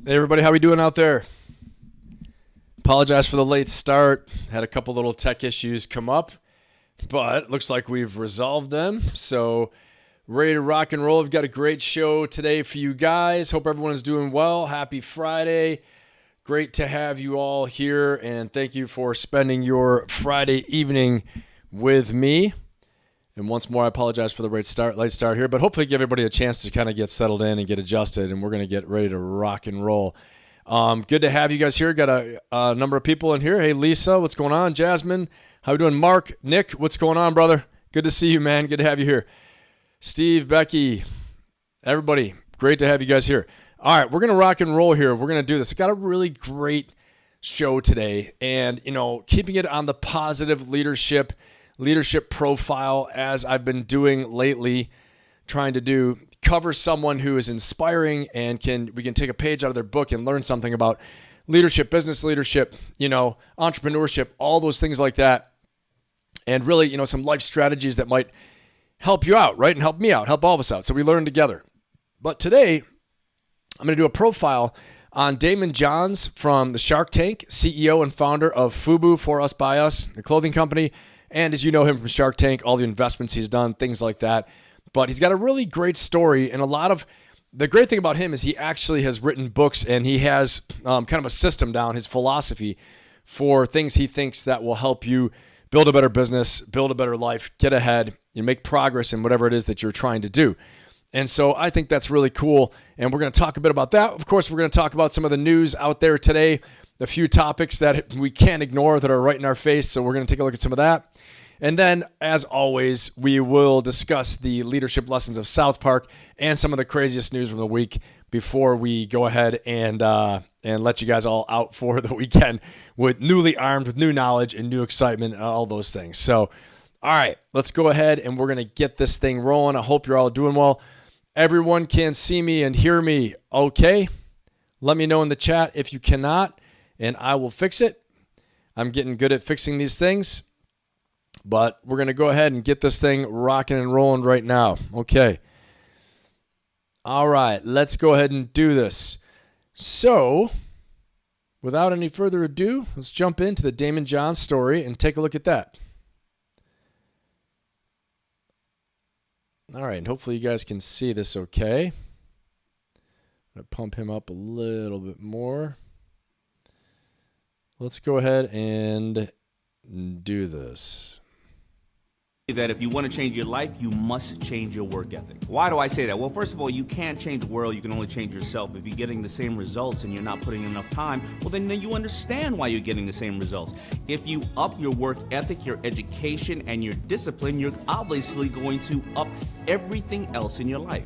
Hey everybody, how we doing out there? Apologize for the late start. Had a couple little tech issues come up, but looks like we've resolved them. So ready to rock and roll. We've got a great show today for you guys. Hope everyone is doing well. Happy Friday. Great to have you all here, and thank you for spending your Friday evening with me. And once more, I apologize for the late start here, but hopefully give everybody a chance to kind of get settled in and get adjusted, and we're going to get ready to rock and roll. Good to have you guys here. Got a number of people in here. Hey, Lisa, what's going on? Jasmine, how we doing? Mark, Nick, what's going on, brother? Good to see you, man. Good to have you here. Steve, Becky, everybody, great to have you guys here. All right, we're going to rock and roll here. We're going to do this. I got a really great show today, and, keeping it on the positive leadership profile as I've been doing lately, trying to cover someone who is inspiring and we can take a page out of their book and learn something about leadership, business leadership, entrepreneurship, all those things like that. And really, some life strategies that might help you out, right? And help me out, help all of us out. So we learn together. But today, I'm going to do a profile on Daymond John from the Shark Tank, CEO and founder of FUBU, For Us, By Us, the clothing company. And as you know him from Shark Tank, all the investments he's done, things like that. But he's got a really great story, and the great thing about him is he actually has written books, and he has kind of a system down, his philosophy for things he thinks that will help you build a better business, build a better life, get ahead, and make progress in whatever it is that you're trying to do. And so I think that's really cool, and we're going to talk a bit about that. Of course, we're going to talk about some of the news out there today, a few topics that we can't ignore that are right in our face, so we're going to take a look at some of that. And then, as always, we will discuss the leadership lessons of South Park and some of the craziest news from the week before we go ahead and let you guys all out for the weekend newly armed with new knowledge and new excitement and all those things. So, all right, let's go ahead and we're going to get this thing rolling. I hope you're all doing well. Everyone can see me and hear me okay. Let me know in the chat if you cannot, and I will fix it. I'm getting good at fixing these things. But we're going to go ahead and get this thing rocking and rolling right now. Okay. All right. Let's go ahead and do this. So, without any further ado, let's jump into the Daymond John story and take a look at that. All right. And hopefully you guys can see this okay. I'm going to pump him up a little bit more. Let's go ahead and do this. That if you want to change your life, you must change your work ethic. Why do I say that? Well, first of all, you can't change the world, you can only change yourself. If you're getting the same results and you're not putting enough time, well, then you understand why you're getting the same results. If you up your work ethic, your education, and your discipline, you're obviously going to up everything else in your life.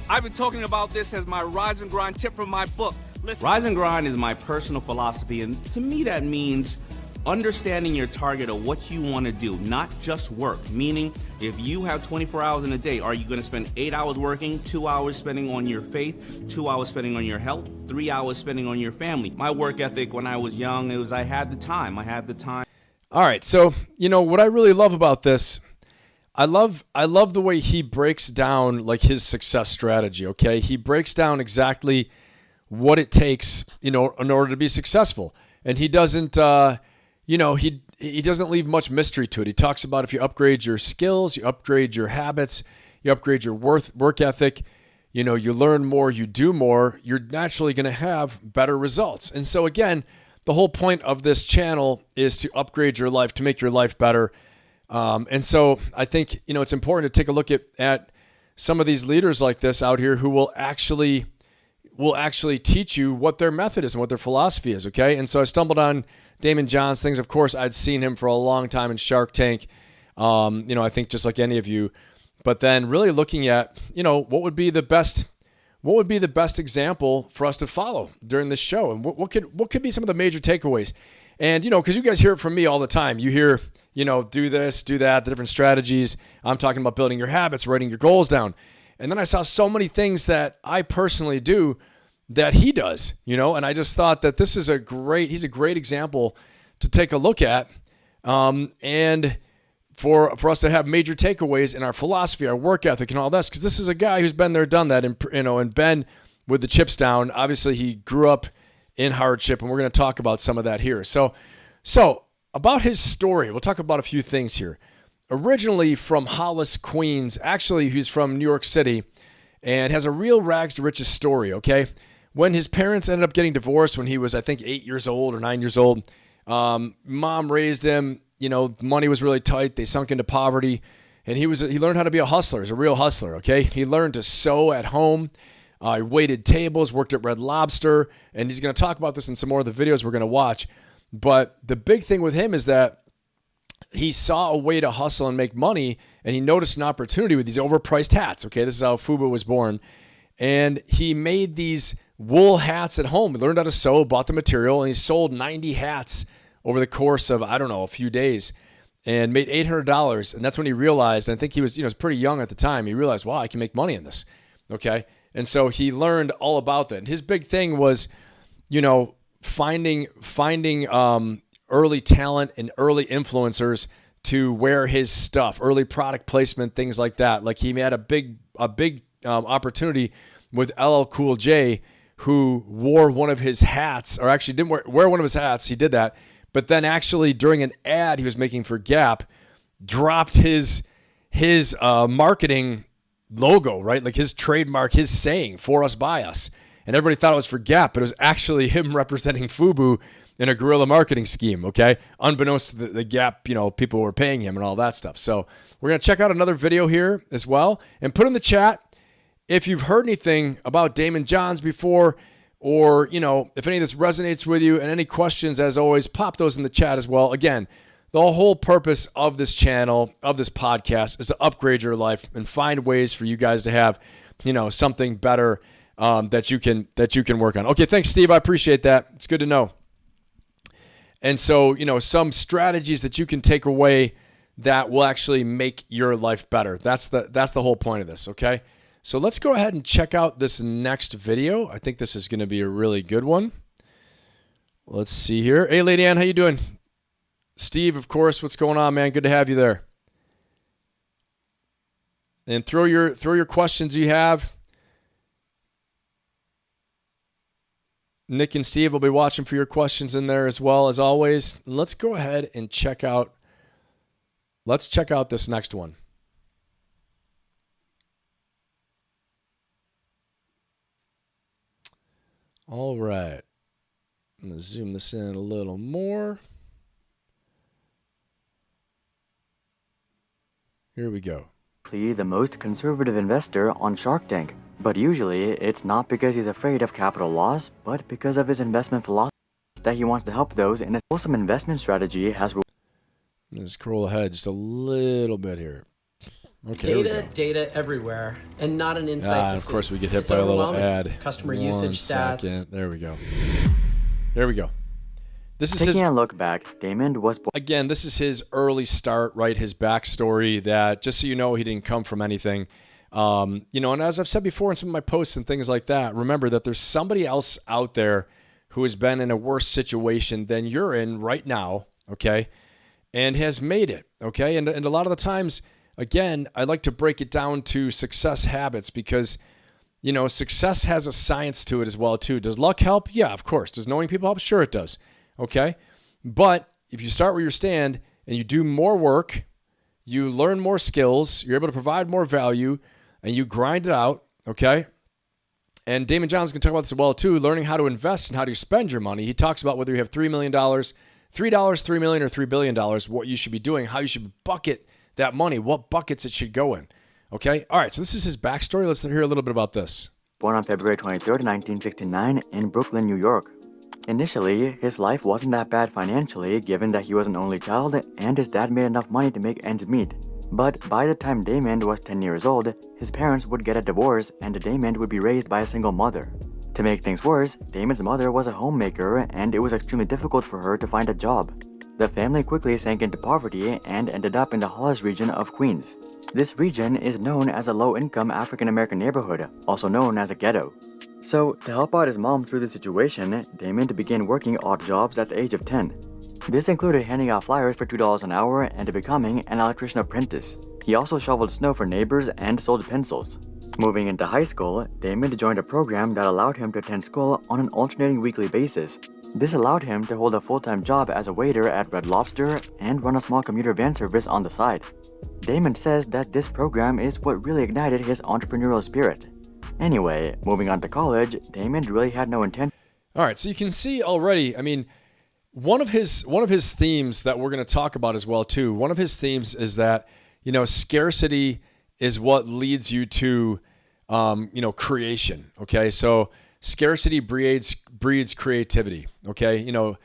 I've been talking about this as my rise and grind tip from my book. Listen. Rise and grind is my personal philosophy, and to me that means understanding your target of what you want to do, not just work. Meaning, if you have 24 hours in a day, are you going to spend 8 hours working, 2 hours spending on your faith, 2 hours spending on your health, 3 hours spending on your family? My work ethic when I was young, it was I had the time. All right, so, what I really love about this, I love the way he breaks down like his success strategy, okay? He breaks down exactly what it takes, in order to be successful. And he doesn't, he doesn't leave much mystery to it. He talks about if you upgrade your skills, you upgrade your habits, you upgrade your work ethic, you learn more, you do more, you're naturally going to have better results. And so again, the whole point of this channel is to upgrade your life, to make your life better. And so I think, it's important to take a look at some of these leaders like this out here who will actually teach you what their method is and what their philosophy is, okay? And so I stumbled on Daymond John's things. Of course, I'd seen him for a long time in Shark Tank, I think just like any of you. But then really looking at, what would be the best example for us to follow during this show? And what could be some of the major takeaways? And, because you guys hear it from me all the time. You hear, do this, do that, the different strategies. I'm talking about building your habits, writing your goals down. And then I saw so many things that I personally do that he does, and I just thought that this is he's a great example to take a look at. And for us to have major takeaways in our philosophy, our work ethic, and all this, because this is a guy who's been there, done that, and been with the chips down. Obviously, he grew up in hardship, and we're going to talk about some of that here. So about his story, we'll talk about a few things here. Originally from Hollis, Queens, actually he's from New York City, and has a real rags to riches story, okay? When his parents ended up getting divorced when he was, I think, 8 years old or 9 years old, mom raised him. You know, money was really tight. They sunk into poverty, and he learned how to be a hustler. He's a real hustler, okay? He learned to sew at home. He waited tables, worked at Red Lobster, and he's going to talk about this in some more of the videos we're going to watch. But the big thing with him is that he saw a way to hustle and make money, and he noticed an opportunity with these overpriced hats, okay? This is how FUBU was born. And he made these wool hats at home. He learned how to sew, bought the material, and he sold 90 hats over the course of, I don't know, a few days, and made $800. And that's when he realized, and I think he was, was pretty young at the time, he realized, wow, I can make money in this, okay? And so he learned all about that. And his big thing was, finding early talent and early influencers to wear his stuff, early product placement, things like that. Like he had a big opportunity with LL Cool J, who wore one of his hats, or actually didn't wear one of his hats. He did that. But then actually during an ad he was making for Gap, dropped his marketing logo, right? Like his trademark, his saying, "For us, by us." And everybody thought it was for Gap, but it was actually him representing FUBU in a guerrilla marketing scheme, okay? Unbeknownst to the Gap, people were paying him and all that stuff. So we're going to check out another video here as well, and put in the chat if you've heard anything about Daymond Johns before, or, if any of this resonates with you, and any questions, as always, pop those in the chat as well. Again, the whole purpose of this channel, of this podcast, is to upgrade your life and find ways for you guys to have, something better that you can work on. Okay, thanks, Steve. I appreciate that. It's good to know. And so, some strategies that you can take away that will actually make your life better. That's the whole point of this, okay? So let's go ahead and check out this next video. I think this is going to be a really good one. Let's see here. Hey, Lady Ann, how you doing? Steve, of course. What's going on, man? Good to have you there. And throw your questions you have. Nick and Steve will be watching for your questions in there as well, as always. Let's go ahead and check out this next one. All right. I'm going to zoom this in a little more. Here we go. The most conservative investor on Shark Tank. But usually, it's not because he's afraid of capital loss, but because of his investment philosophy that he wants to help those in a wholesome investment strategy has... Let's scroll ahead just a little bit here. Okay, data everywhere, and not an insight. Of course, we get hit by a little ad. Customer usage stats. Second. There we go. This is Taking a look back, Daymond was... Again, this is his early start, right? His backstory, that, just so you know, he didn't come from anything. And as I've said before in some of my posts and things like that, remember that there's somebody else out there who has been in a worse situation than you're in right now, okay? And has made it, okay? And a lot of the times, again, I like to break it down to success habits, because, success has a science to it as well, too. Does luck help? Yeah, of course. Does knowing people help? Sure it does, okay? But if you start where you stand and you do more work, you learn more skills, you're able to provide more value, and you grind it out, okay? And Daymond John is going to talk about this as well, too, learning how to invest and how to spend your money. He talks about whether you have $3 million, $3, $3 million, or $3 billion, what you should be doing, how you should bucket that money, what buckets it should go in, okay? All right, so this is his backstory. Let's hear a little bit about this. Born on February 23rd, 1969 in Brooklyn, New York. Initially, his life wasn't that bad financially, given that he was an only child and his dad made enough money to make ends meet. But by the time Daymond was 10 years old, his parents would get a divorce and Daymond would be raised by a single mother. To make things worse, Daymond's mother was a homemaker and it was extremely difficult for her to find a job. The family quickly sank into poverty and ended up in the Hollis region of Queens. This region is known as a low-income African-American neighborhood, also known as a ghetto. So, to help out his mom through the situation, Daymond began working odd jobs at the age of 10. This included handing out flyers for $2 an hour and becoming an electrician apprentice. He also shoveled snow for neighbors and sold pencils. Moving into high school, Daymond joined a program that allowed him to attend school on an alternating weekly basis. This allowed him to hold a full-time job as a waiter at Red Lobster and run a small commuter van service on the side. Daymond says that this program is what really ignited his entrepreneurial spirit. Anyway, moving on to college, Daymond really had no intention. All right, so you can see already, I mean, one of his themes that we're going to talk about as well too. One of his themes is that, scarcity is what leads you to creation, okay? So scarcity breeds creativity, okay?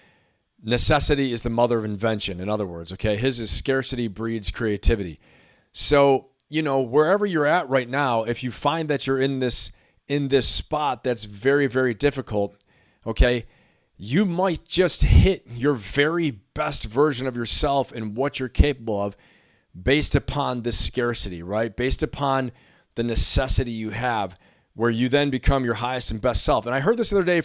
Necessity is the mother of invention, in other words, okay? His is scarcity breeds creativity. So, wherever you're at right now, if you find that you're in this spot that's very, very difficult, okay, you might just hit your very best version of yourself and what you're capable of based upon this scarcity, right? Based upon the necessity you have, where you then become your highest and best self. And I heard this the other day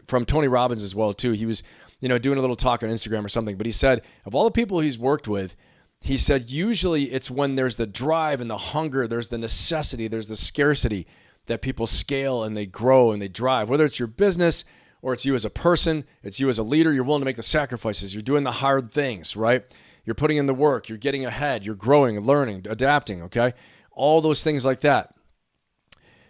from Tony Robbins as well too. He was, doing a little talk on Instagram or something, but he said of all the people he's worked with, he said usually it's when there's the drive and the hunger, there's the necessity, there's the scarcity that people scale and they grow and they drive. Whether it's your business or it's you as a person, it's you as a leader, you're willing to make the sacrifices, you're doing the hard things, right? You're putting in the work, you're getting ahead, you're growing, learning, adapting, okay? All those things like that.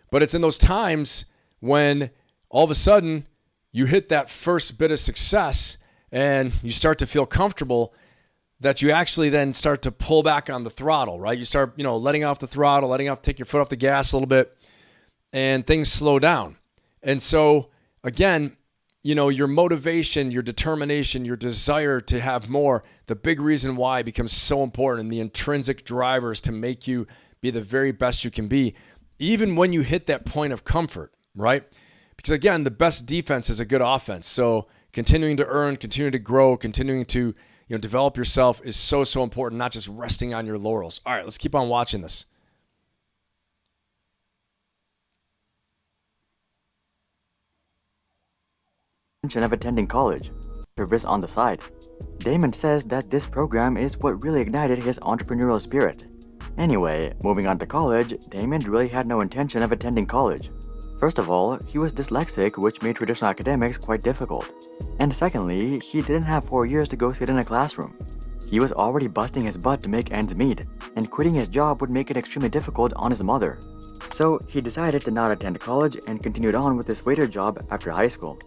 But it's in those times when all of a sudden you hit that first bit of success and you start to feel comfortable that you actually then start to pull back on the throttle, right? You start, letting off the throttle, take your foot off the gas a little bit, and things slow down. And so, again, your motivation, your determination, your desire to have more, the big reason why becomes so important, and the intrinsic drivers to make you be the very best you can be, even when you hit that point of comfort, right? Because again, the best defense is a good offense. So continuing to earn, continuing to grow, continuing to develop yourself is so, so important, not just resting on your laurels. All right, let's keep on watching this. Of attending college. Service on the side. Daymond says that this program is what really ignited his entrepreneurial spirit. Anyway, moving on to college, Daymond really had no intention of attending college. First of all, he was dyslexic, which made traditional academics quite difficult. And secondly, he didn't have 4 years to go sit in a classroom. He was already busting his butt to make ends meet, and quitting his job would make it extremely difficult on his mother. So he decided to not attend college and continued on with his waiter job after high school.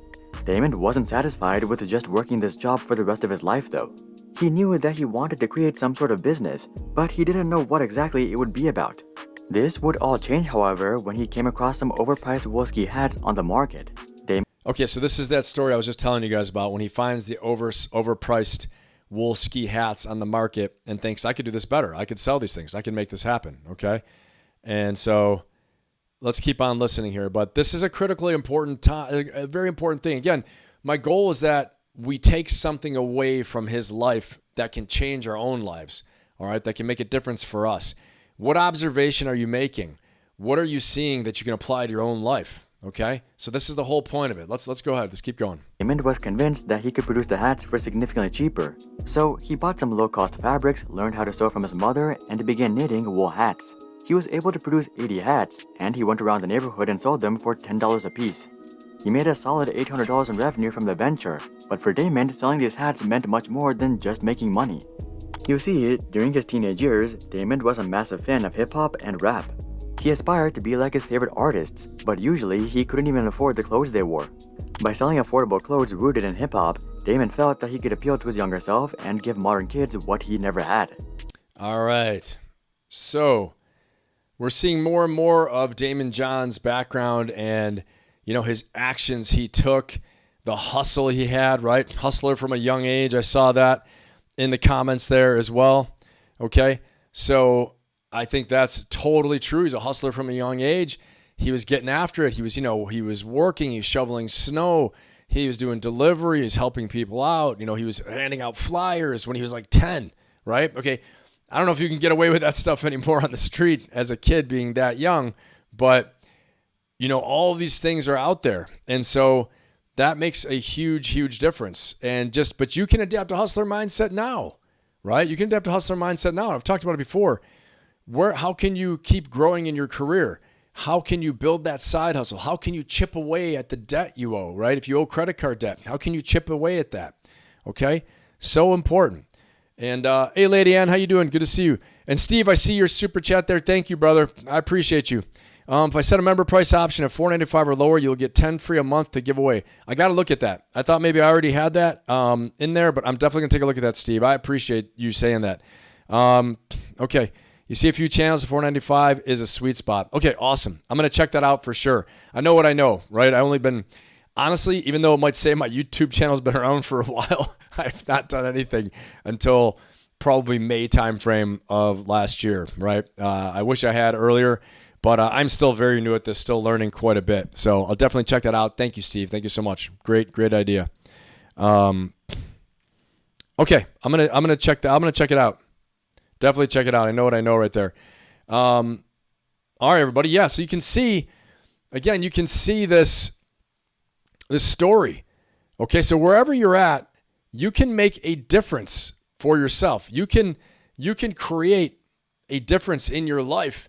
Daymond wasn't satisfied with just working this job for the rest of his life though. He knew that he wanted to create some sort of business, but he didn't know what exactly it would be about. This would all change, however, when he came across some overpriced wool ski hats on the market. Okay, so this is that story I was just telling you guys about when he finds the overpriced wool ski hats on the market and thinks, I could do this better. I could sell these things. I can make this happen, okay? And so let's keep on listening here. But this is a critically important time, a very important thing. Again, my goal is that we take something away from his life that can change our own lives, all right, that can make a difference for us. What observation are you making? What are you seeing that you can apply to your own life? Okay, so this is the whole point of it. Let's go ahead. Let's keep going. Daymond was convinced that he could produce the hats for significantly cheaper. So he bought some low-cost fabrics, learned how to sew from his mother, and began knitting wool hats. He was able to produce 80 hats, and he went around the neighborhood and sold them for $10 a piece. He made a solid $800 in revenue from the venture, but for Daymond, selling these hats meant much more than just making money. You see, during his teenage years, Daymond was a massive fan of hip-hop and rap. He aspired to be like his favorite artists, but usually he couldn't even afford the clothes they wore. By selling affordable clothes rooted in hip-hop, Daymond felt that he could appeal to his younger self and give modern kids what he never had. All right, so we're seeing more and more of Daymond John's background and, his actions he took, the hustle he had, right? Hustler from a young age. I saw that in the comments there as well. Okay, so I think that's totally true. He's a hustler from a young age. He was getting after it. He was, he was working. He was shoveling snow. He was doing delivery. He was helping people out. He was handing out flyers when he was like 10, right? Okay, I don't know if you can get away with that stuff anymore on the street as a kid being that young, but, all of these things are out there. And so that makes a huge, huge difference. But you can adapt a hustler mindset now, right? You can adapt a hustler mindset now. I've talked about it before. How can you keep growing in your career? How can you build that side hustle? How can you chip away at the debt you owe, right? If you owe credit card debt, how can you chip away at that? Okay? So important. And hey, Lady Ann, how you doing? Good to see you. And Steve, I see your super chat there. Thank you, brother. I appreciate you. If I set a member price option at $4.95 or lower, you'll get 10 free a month to give away. I got to look at that. I thought maybe I already had that in there, but I'm definitely going to take a look at that, Steve. I appreciate you saying that. Okay. You see a few channels at $4.95 is a sweet spot. Okay, awesome. I'm going to check that out for sure. I know what I know, right? Honestly, even though it might say my YouTube channel's been around for a while, I've not done anything until probably May timeframe of last year, right? I wish I had earlier, but I'm still very new at this, still learning quite a bit. So I'll definitely check that out. Thank you, Steve. Thank you so much. Great idea. Okay, I'm gonna check that. I'm gonna check it out. Definitely check it out. I know what I know right there. All right, everybody. Yeah, so you can see, again, this story. Okay, so wherever you're at, you can make a difference for yourself. You can create a difference in your life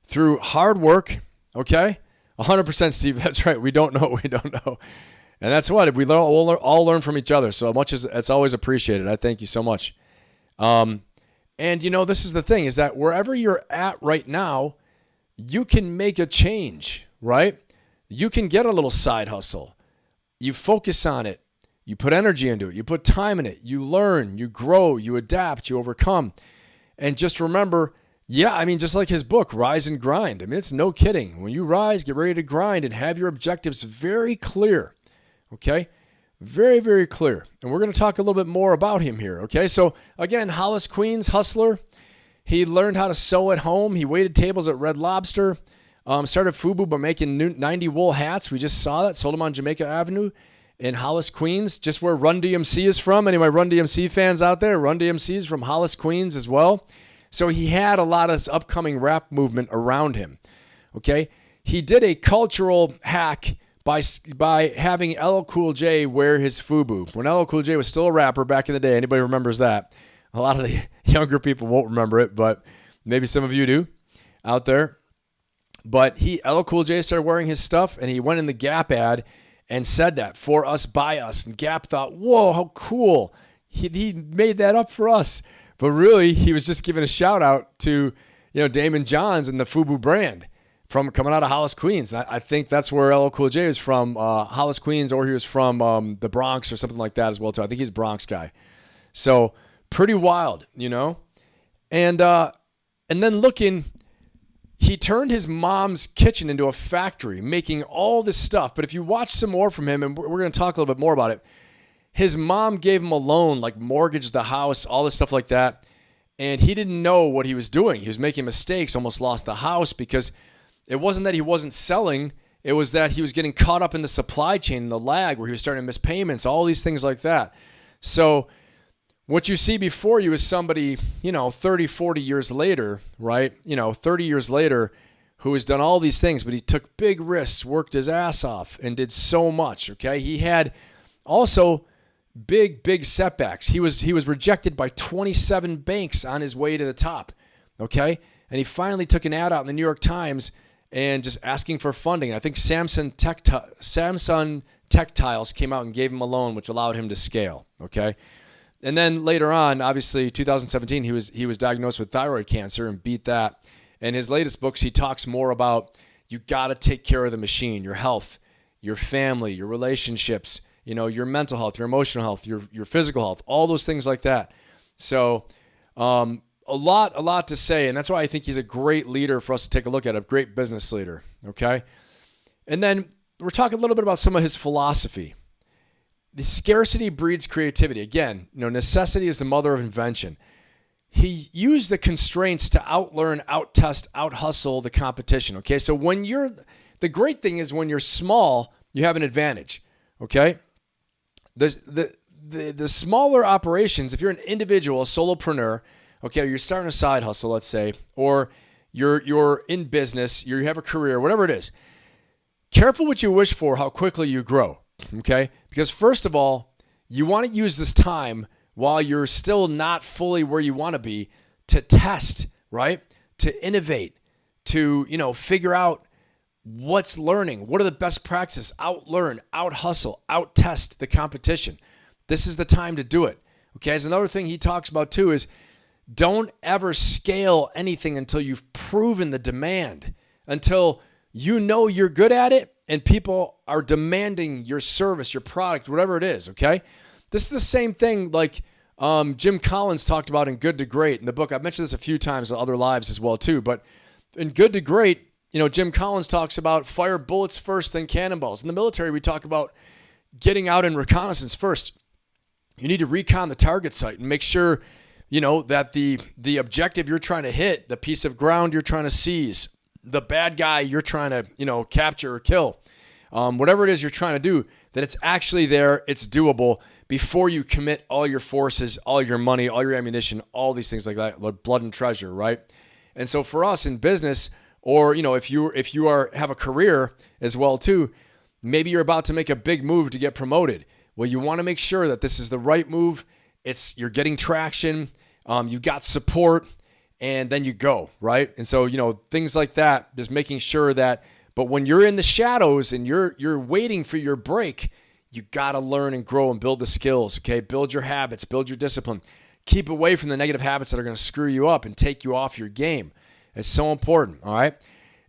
through hard work. Okay, 100%, Steve. That's right. We don't know what we don't know, and that's what we'll all learn from each other. So much as it's always appreciated. I thank you so much. And this is the thing, is that wherever you're at right now, you can make a change, right? You can get a little side hustle. You focus on it. You put energy into it. You put time in it. You learn, you grow, you adapt, you overcome. And just remember, just like his book, Rise and Grind. It's no kidding. When you rise, get ready to grind and have your objectives very clear, okay? Very, very clear. And we're going to talk a little bit more about him here, okay? So, again, Hollis, Queens, hustler. He learned how to sew at home. He waited tables at Red Lobster. Started FUBU by making 90 wool hats. We just saw that. Sold them on Jamaica Avenue in Hollis, Queens, just where Run DMC is from. Any of my Run DMC fans out there? Run DMC is from Hollis, Queens as well. So he had a lot of upcoming rap movement around him, okay? He did a cultural hack by having LL Cool J wear his FUBU. When LL Cool J was still a rapper back in the day, anybody remembers that? A lot of the younger people won't remember it, but maybe some of you do out there. But LL Cool J started wearing his stuff, and he went in the Gap ad and said that, for us, by us. And Gap thought, whoa, how cool. He made that up for us. But really, he was just giving a shout out to, Daymond Johns and the FUBU brand from coming out of Hollis, Queens. And I think that's where LL Cool J is from, Hollis, Queens, or he was from the Bronx or something like that as well, too. I think he's a Bronx guy. So pretty wild, And then looking, he turned his mom's kitchen into a factory, making all this stuff. But if you watch some more from him, and we're going to talk a little bit more about it, his mom gave him a loan, like mortgaged the house, all this stuff like that. And he didn't know what he was doing. He was making mistakes, almost lost the house because it wasn't that he wasn't selling. It was that he was getting caught up in the supply chain, the lag, where he was starting to miss payments, all these things like that. So what you see before you is somebody, 30, 40 years later, right? 30 years later, who has done all these things, but he took big risks, worked his ass off, and did so much, okay? He had also big setbacks. He was rejected by 27 banks on his way to the top, okay? And he finally took an ad out in the New York Times and just asking for funding. I think Samsung Textiles came out and gave him a loan, which allowed him to scale, okay? And then later on, obviously, 2017, he was diagnosed with thyroid cancer and beat that. In his latest books, he talks more about you got to take care of the machine, your health, your family, your relationships, your mental health, your emotional health, your physical health, all those things like that. So a lot to say, and that's why I think he's a great leader for us to take a look at, a great business leader, okay? And then we're talking a little bit about some of his philosophy. The scarcity breeds creativity. Again, necessity is the mother of invention. He used the constraints to outlearn, outtest, outhustle the competition. Okay, so the great thing is when you're small, you have an advantage. Okay, the smaller operations, if you're an individual, a solopreneur, okay, you're starting a side hustle, let's say, or you're in business, you have a career, whatever it is. Careful what you wish for, how quickly you grow. okay? Because first of all, you want to use this time while you're still not fully where you want to be to test, right? To innovate, to, figure out what's learning. What are the best practices? Out-learn, out-hustle, out-test the competition. This is the time to do it, okay? As another thing he talks about too is don't ever scale anything until you've proven the demand, until you know you're good at it and people are demanding your service, your product, whatever it is, okay? This is the same thing like Jim Collins talked about in Good to Great in the book. I've mentioned this a few times in other lives as well too, but in Good to Great, Jim Collins talks about fire bullets first, then cannonballs. In the military, we talk about getting out in reconnaissance first. You need to recon the target site and make sure, that the objective you're trying to hit, the piece of ground you're trying to seize, the bad guy you're trying to, capture or kill, whatever it is you're trying to do, that it's actually there, it's doable before you commit all your forces, all your money, all your ammunition, all these things like that, like blood and treasure, right? And so for us in business, or, if you have a career as well too, maybe you're about to make a big move to get promoted. Well, you want to make sure that this is the right move. You're getting traction, you've got support, and then you go, right? And so, things like that, just making sure that, but when you're in the shadows and you're waiting for your break, you got to learn and grow and build the skills, okay? Build your habits, build your discipline. Keep away from the negative habits that are going to screw you up and take you off your game. It's so important, all right?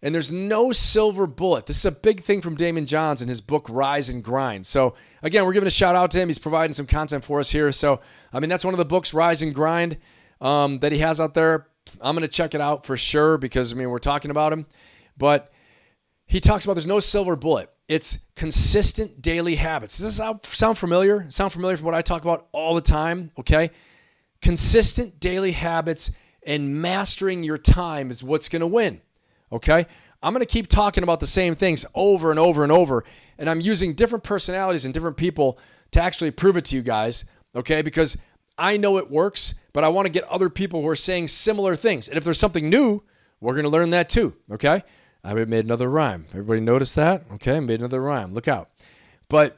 And there's no silver bullet. This is a big thing from Daymond John in his book, Rise and Grind. So, again, we're giving a shout out to him. He's providing some content for us here. So, that's one of the books, Rise and Grind, that he has out there. I'm going to check it out for sure because, we're talking about him. But he talks about there's no silver bullet. It's consistent daily habits. Does this sound familiar? Sound familiar from what I talk about all the time, okay? Consistent daily habits and mastering your time is what's going to win, okay? I'm going to keep talking about the same things over and over and over, and I'm using different personalities and different people to actually prove it to you guys, okay? Because I know it works, but I want to get other people who are saying similar things. And if there's something new, we're going to learn that too, okay? I made another rhyme. Everybody notice that? Okay, I made another rhyme. Look out. But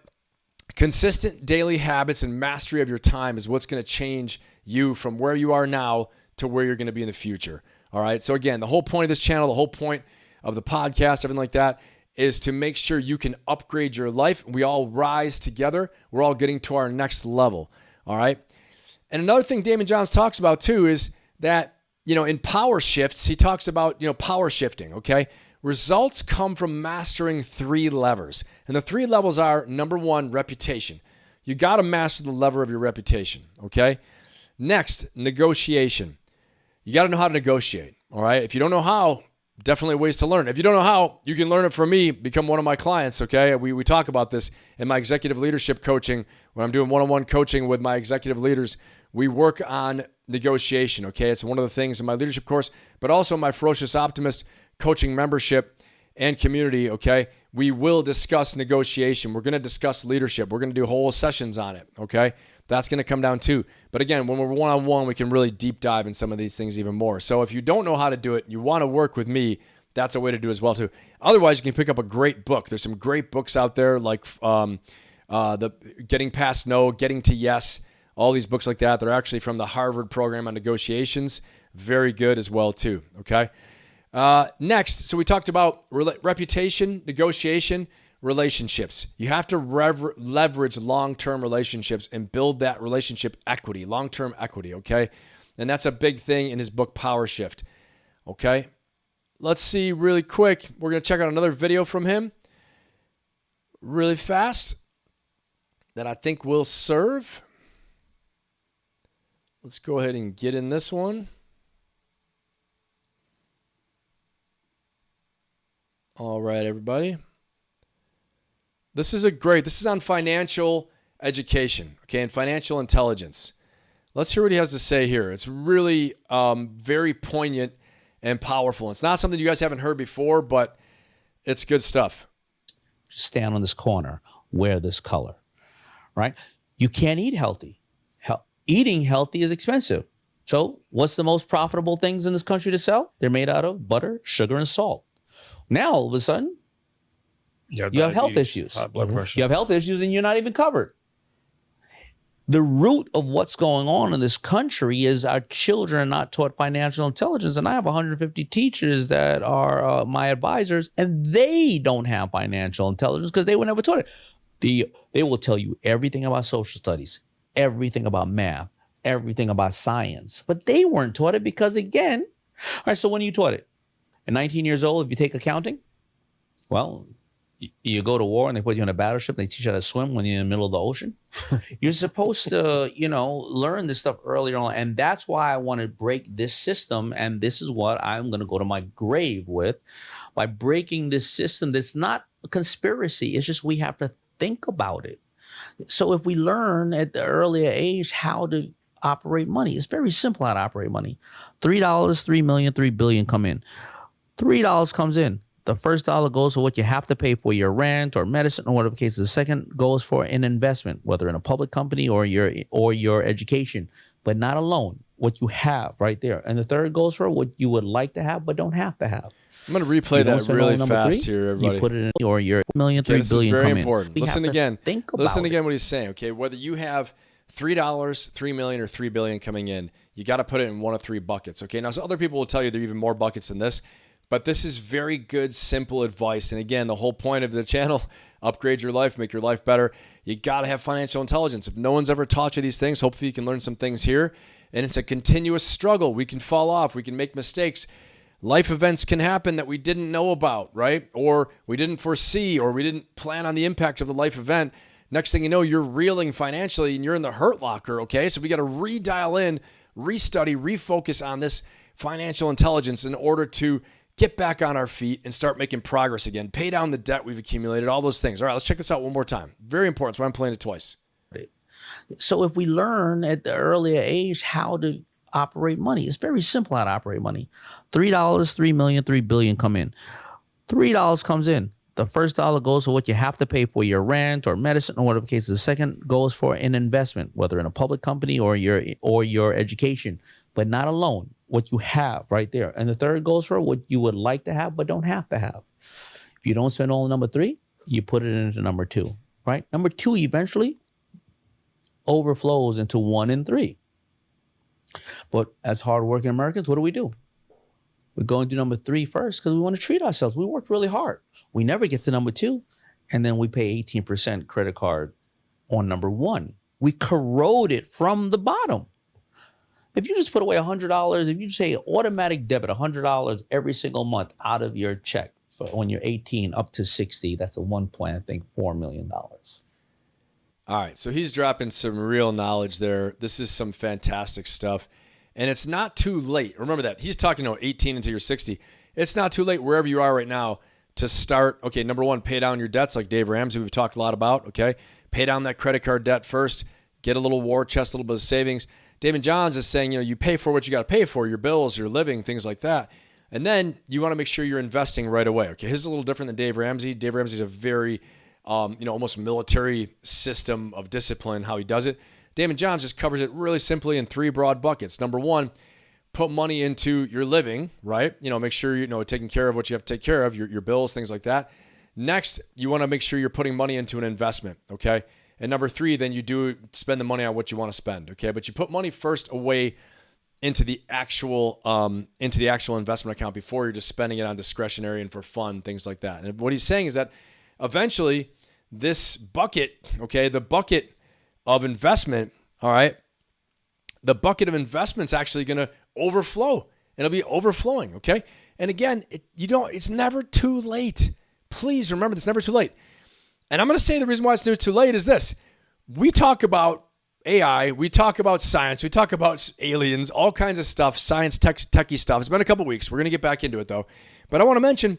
consistent daily habits and mastery of your time is what's going to change you from where you are now to where you're going to be in the future. All right. So again, the whole point of this channel, the whole point of the podcast, everything like that, is to make sure you can upgrade your life. We all rise together. We're all getting to our next level. All right. And another thing Daymond John talks about too is that, in power shifts, he talks about, power shifting. Okay. Results come from mastering 3 levers. And the 3 levels are, number 1, reputation. You got to master the lever of your reputation. Okay. Next, negotiation. You got to know how to negotiate, all right? If you don't know how, definitely ways to learn. If you don't know how, you can learn it from me, become one of my clients, okay? We talk about this in my executive leadership coaching. When I'm doing one-on-one coaching with my executive leaders, we work on negotiation, okay? It's one of the things in my leadership course, but also my Ferocious Optimist coaching membership and community, okay? We will discuss negotiation. We're going to discuss leadership. We're going to do whole sessions on it, okay? That's going to come down too. But again, when we're one-on-one, we can really deep dive in some of these things even more. So if you don't know how to do it, you want to work with me, that's a way to do it as well too. Otherwise, you can pick up a great book. There's some great books out there like the Getting Past No, Getting to Yes, all these books like that. They're actually from the Harvard program on negotiations. Very good as well too, okay? Next, so we talked about reputation, negotiation, relationships. You have to leverage long-term relationships and build that relationship equity, long-term equity, okay? And that's a big thing in his book, Power Shift, okay? Let's see really quick. We're going to check out another video from him really fast that I think will serve. Let's go ahead and get in this one. All right, everybody. This is on financial education, okay, and financial intelligence. Let's hear what he has to say here. It's really very poignant and powerful. It's not something you guys haven't heard before, but it's good stuff. Stand on this corner, wear this color, right? You can't eat healthy. Eating healthy is expensive. So what's the most profitable things in this country to sell? They're made out of butter, sugar, and salt. Now, all of a sudden, You have health issues. High blood pressure. You have health issues and you're not even covered. The root of what's going on in this country is our children are not taught financial intelligence. And I have 150 teachers that are my advisors, and they don't have financial intelligence because they were never taught it. They will tell you everything about social studies, everything about math, everything about science, but they weren't taught it because, again, all right, so when are you taught it? At 19 years old, if you take accounting, well, you go to war and they put you on a battleship and they teach you how to swim when you're in the middle of the ocean. You're supposed to, learn this stuff earlier on. And that's why I want to break this system. And this is what I'm going to go to my grave with, by breaking this system. That's not a conspiracy. It's just we have to think about it. So if we learn at the earlier age how to operate money, it's very simple how to operate money. $3, $3 million, $3 billion come in. $3 comes in. The first dollar goes for what you have to pay for your rent or medicine or whatever the case is. The second goes for an investment, whether in a public company or your education, but not a loan, what you have right there. And the third goes for what you would like to have but don't have to have. I'm going to replay that really fast here, everybody. You put it in or your million, Okay, $3 billion this is very come important. in. Listen again. Think about Listen it. again what he's saying, okay? Whether you have $3, $3 million, or $3 billion coming in, you got to put it in one of three buckets, okay? Now, so other people will tell you there are even more buckets than this, but this is very good, simple advice. And again, the whole point of the channel, upgrade your life, make your life better. You got to have financial intelligence. If no one's ever taught you these things, hopefully you can learn some things here. And it's a continuous struggle. We can fall off. We can make mistakes. Life events can happen that we didn't know about, right? Or we didn't foresee, or we didn't plan on the impact of the life event. Next thing you know, you're reeling financially and you're in the hurt locker, okay? So we got to redial in, restudy, refocus on this financial intelligence in order to get back on our feet and start making progress again. Pay down the debt we've accumulated, all those things. All right, let's check this out one more time. Very important. That's why I'm playing it twice. So if we learn at the earlier age how to operate money, it's very simple how to operate money. $3, $3 million, $3 billion come in. $3 comes in. The first dollar goes for what you have to pay for your rent or medicine or whatever the case is. The second goes for an investment, whether in a public company or your education, but not a loan, what you have right there. And the third goes for what you would like to have but don't have to have. If you don't spend all number three, you put it into number two, right? Number two eventually overflows into 1 and 3. But as hardworking Americans, what do? We're going to number 3 first because we want to treat ourselves. We worked really hard. We never get to number 2, and then we pay 18% credit card on number 1. We corrode it from the bottom. If you just put away $100, if you say automatic debit $100 every single month out of your check for when you're 18 up to 60, that's a $4 million. All right, so he's dropping some real knowledge there. This is some fantastic stuff. And it's not too late. Remember that. He's talking about 18 until you're 60. It's not too late wherever you are right now to start. Okay, number one, pay down your debts like Dave Ramsey we've talked a lot about, okay? Pay down that credit card debt first. Get a little war chest, a little bit of savings. Daymond John is saying, you pay for what you got to pay for, your bills, your living, things like that. And then you want to make sure you're investing right away, okay? His is a little different than Dave Ramsey. Dave Ramsey's a very almost military system of discipline, how he does it. Daymond John just covers it really simply in 3 broad buckets. Number one, put money into your living, right? Make sure you're taking care of what you have to take care of, your bills, things like that. Next, you want to make sure you're putting money into an investment, okay? And number 3, then you do spend the money on what you want to spend, okay? But you put money first away into the actual investment account before you're just spending it on discretionary and for fun, things like that. And what he's saying is that eventually this bucket, okay, the bucket of investment, all right, the bucket of investment's actually going to overflow. It'll be overflowing, okay? And again, it's never too late. Please remember, it's never too late. And I'm going to say the reason why it's never too late is this. We talk about AI, we talk about science, we talk about aliens, all kinds of stuff, science, techie stuff. It's been a couple weeks. We're going to get back into it, though. But I want to mention,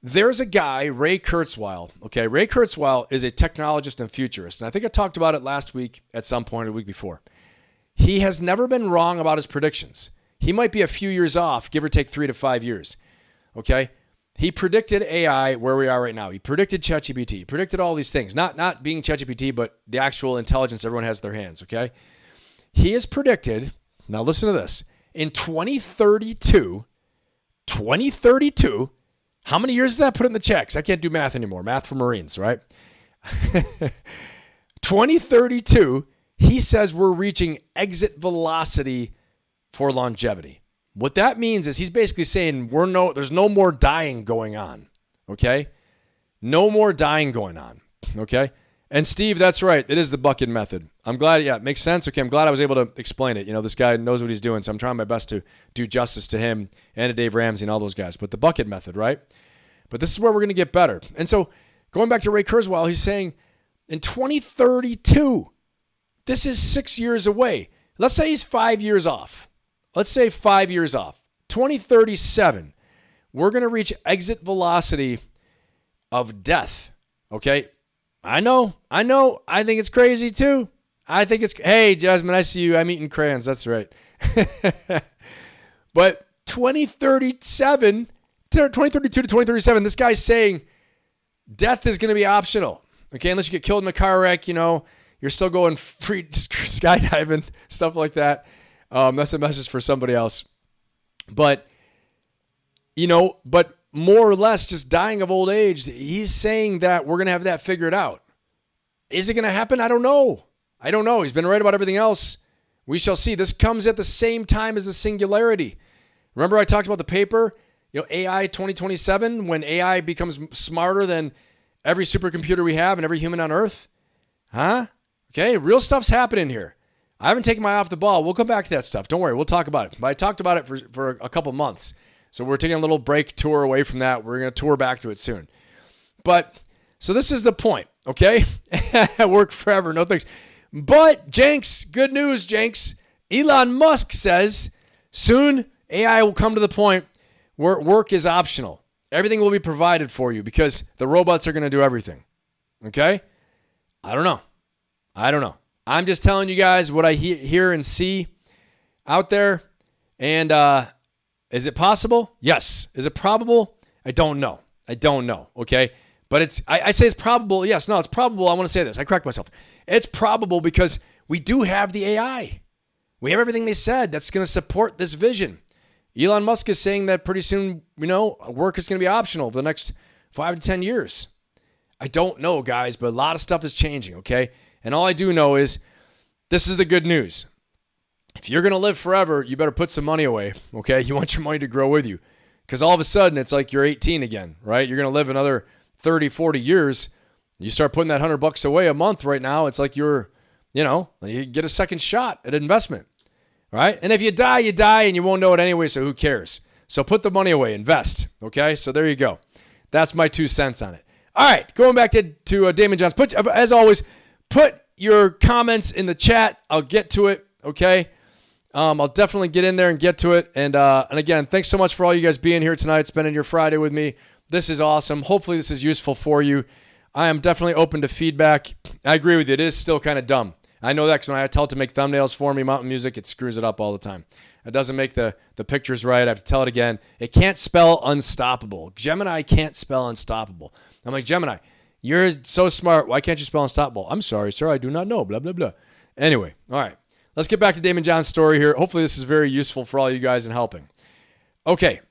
there's a guy, Ray Kurzweil. Okay, Ray Kurzweil is a technologist and futurist. And I think I talked about it last week at some point, or the week before. He has never been wrong about his predictions. He might be a few years off, give or take 3 to 5 years. Okay? He predicted AI where we are right now. He predicted ChatGPT. He predicted all these things. Not being ChatGPT, but the actual intelligence everyone has in their hands, okay? He has predicted, now listen to this, in 2032, How many years is that? Put it in the checks. I can't do math anymore. Math for Marines, right? 2032, he says we're reaching exit velocity for longevity. What that means is he's basically saying there's no more dying going on, okay? No more dying going on, okay? And Steve, that's right. It is the bucket method. I'm glad, it makes sense. Okay, I'm glad I was able to explain it. This guy knows what he's doing, so I'm trying my best to do justice to him and to Dave Ramsey and all those guys. But the bucket method, right? But this is where we're going to get better. And so going back to Ray Kurzweil, he's saying in 2032, this is 6 years away. Let's say he's 5 years off. Let's say 5 years off. 2037, we're going to reach exit velocity of death. Okay? I know. I think it's crazy too. Hey, Jasmine, I see you. I'm eating crayons. That's right. But 2032 to 2037, this guy's saying death is going to be optional. Okay? Unless you get killed in a car wreck, you're still going free skydiving, stuff like that. That's a message for somebody else. But more or less just dying of old age, he's saying that we're going to have that figured out. Is it going to happen? I don't know. He's been right about everything else. We shall see. This comes at the same time as the singularity. Remember I talked about the paper, AI 2027, when AI becomes smarter than every supercomputer we have and every human on Earth? Huh? Okay, real stuff's happening here. I haven't taken my eye off the ball. We'll come back to that stuff. Don't worry. We'll talk about it. But I talked about it for a couple months. So we're taking a little break tour away from that. We're going to tour back to it soon. But so this is the point, okay? Work forever. No thanks. But Jenks, good news, Jenks. Elon Musk says soon AI will come to the point where work is optional. Everything will be provided for you because the robots are going to do everything. Okay? I don't know. I'm just telling you guys what I hear and see out there. And is it possible? Yes. Is it probable? I don't know. Okay? But I say it's probable. Yes, no, it's probable. I want to say this. I correct myself. It's probable because we do have the AI. We have everything they said that's going to support this vision. Elon Musk is saying that pretty soon, work is going to be optional for the next 5 to 10 years. I don't know, guys, but a lot of stuff is changing, okay? And all I do know is this is the good news. If you're going to live forever, you better put some money away, okay? You want your money to grow with you. Because all of a sudden, it's like you're 18 again, right? You're going to live another 30, 40 years. You start putting that $100 away a month right now, it's like you get a second shot at investment, right? And if you die, and you won't know it anyway, so who cares? So put the money away, invest, okay? So there you go. That's my 2 cents on it. All right, going back to Daymond John. As always, put your comments in the chat. I'll get to it, okay? I'll definitely get in there and get to it. And again, thanks so much for all you guys being here tonight, spending your Friday with me. This is awesome. Hopefully this is useful for you. I am definitely open to feedback. I agree with you. It is still kind of dumb. I know that because when I tell it to make thumbnails for me, Mountain Music, it screws it up all the time. It doesn't make the pictures right. I have to tell it again. It can't spell unstoppable. Gemini can't spell unstoppable. I'm like, Gemini, you're so smart. Why can't you spell unstoppable? I'm sorry, sir. I do not know. Blah, blah, blah. Anyway, all right. Let's get back to Daymond John's story here. Hopefully this is very useful for all you guys in helping. Okay.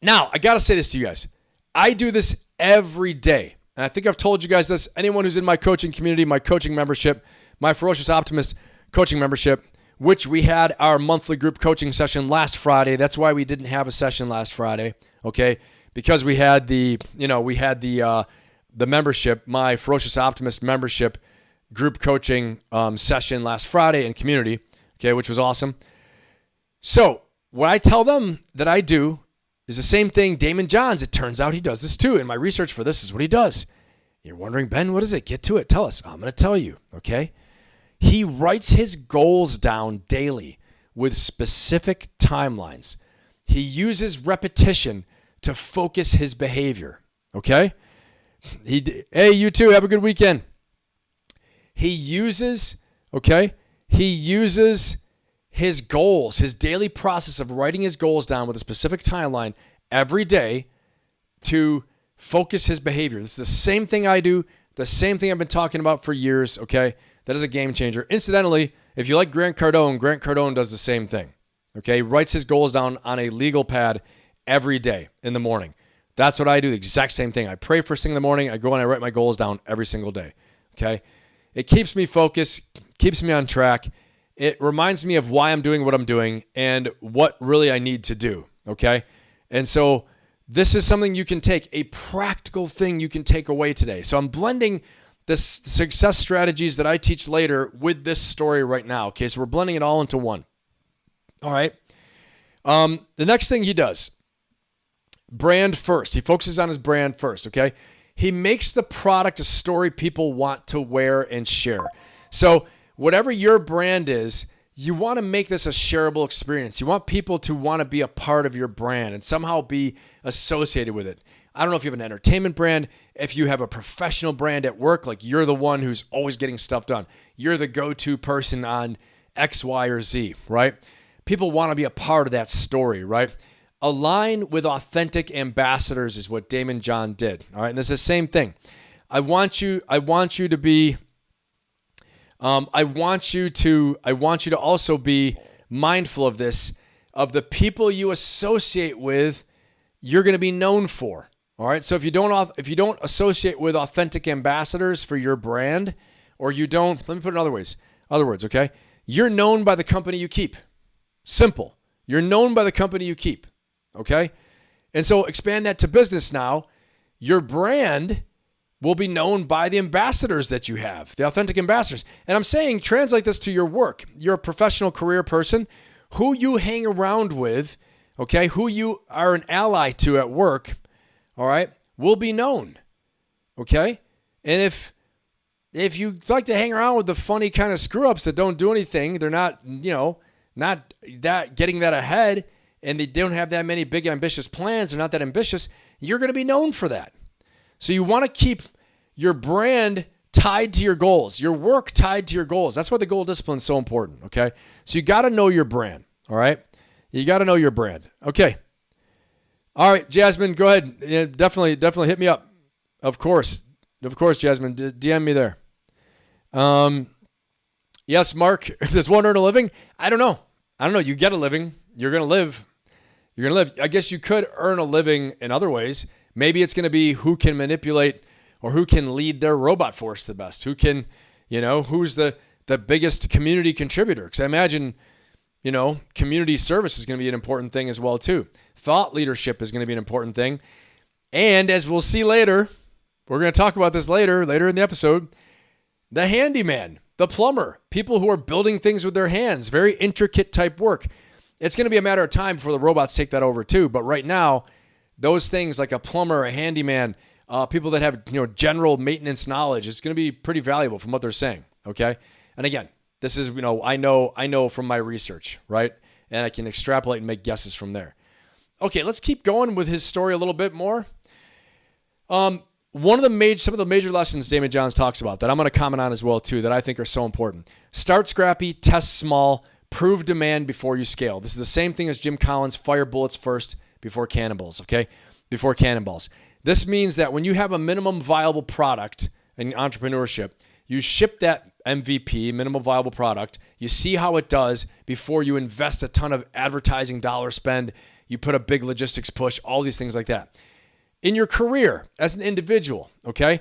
Now, I got to say this to you guys. I do this every day. And I think I've told you guys this. Anyone who's in my coaching community, my coaching membership, my Ferocious Optimist coaching membership, which we had our monthly group coaching session last Friday. That's why we didn't have a session last Friday, okay? Because we had the membership, my Ferocious Optimist membership group coaching session last Friday in community, okay, which was awesome. So what I tell them that I do is the same thing Daymond John's. It turns out he does this too. And my research for this is what he does. You're wondering, Ben, what is it? Get to it. Tell us. I'm going to tell you, okay? He writes his goals down daily with specific timelines. He uses repetition to focus his behavior, okay? Hey, you too. Have a good weekend. He uses his goals, his daily process of writing his goals down with a specific timeline every day to focus his behavior. This is the same thing I do, the same thing I've been talking about for years, okay? That is a game changer. Incidentally, if you like Grant Cardone does the same thing, okay? He writes his goals down on a legal pad every day in the morning. That's what I do, the exact same thing. I pray first thing in the morning. I go and I write my goals down every single day, okay? It keeps me focused, keeps me on track. It reminds me of why I'm doing what I'm doing and what really I need to do, okay? And so this is something you can take, a practical thing you can take away today. So I'm blending the success strategies that I teach later with this story right now, okay? So we're blending it all into one. All right. The next thing he does, brand first. He focuses on his brand first, okay? He makes the product a story people want to wear and share. So whatever your brand is, you want to make this a shareable experience. You want people to want to be a part of your brand and somehow be associated with it. I don't know if you have an entertainment brand, if you have a professional brand at work, like you're the one who's always getting stuff done. You're the go-to person on X, Y, or Z, right? People want to be a part of that story, right? Align with authentic ambassadors is what Daymond John did. All right. And this is the same thing. I want you to also be mindful of this, of the people you associate with, you're going to be known for. All right. So if you don't associate with authentic ambassadors for your brand, or you don't, let me put it in other words, okay? You're known by the company you keep. Simple. You're known by the company you keep. Okay. And so expand that to business now. Your brand will be known by the ambassadors that you have, the authentic ambassadors. And I'm saying, translate this to your work. You're a professional career person. Who you hang around with, okay, who you are an ally to at work, all right, will be known, okay? And if you like to hang around with the funny kind of screw-ups that don't do anything, they're not, not that getting that ahead, and they don't have that many big ambitious plans, they're not that ambitious, you're going to be known for that. So you want to keep your brand tied to your goals, your work tied to your goals. That's why the goal discipline is so important, okay? So you got to know your brand, all right? You got to know your brand. Okay. All right, Jasmine, go ahead. Yeah, definitely hit me up. Of course, Jasmine, DM me there. Yes, Mark, does one earn a living? I don't know. You get a living. You're going to live. I guess you could earn a living in other ways. Maybe it's going to be who can manipulate or who can lead their robot force the best. Who can, who's the biggest community contributor? Because I imagine, community service is going to be an important thing as well too. Thought leadership is going to be an important thing. And as we'll see later, we're going to talk about this later in the episode, the handyman, the plumber, people who are building things with their hands, very intricate type work. It's going to be a matter of time before the robots take that over too. But right now, those things like a plumber, a handyman, people that have general maintenance knowledge, it's going to be pretty valuable from what they're saying. Okay, and again, this is I know from my research, right, and I can extrapolate and make guesses from there. Okay, let's keep going with his story a little bit more. Some of the major lessons Daymond John talks about that I'm going to comment on as well too, that I think are so important. Start scrappy, test small, prove demand before you scale. This is the same thing as Jim Collins' fire bullets first before cannonballs, okay? Before cannonballs. This means that when you have a minimum viable product in entrepreneurship, you ship that MVP, minimum viable product, you see how it does before you invest a ton of advertising dollar spend, you put a big logistics push, all these things like that. In your career as an individual, okay?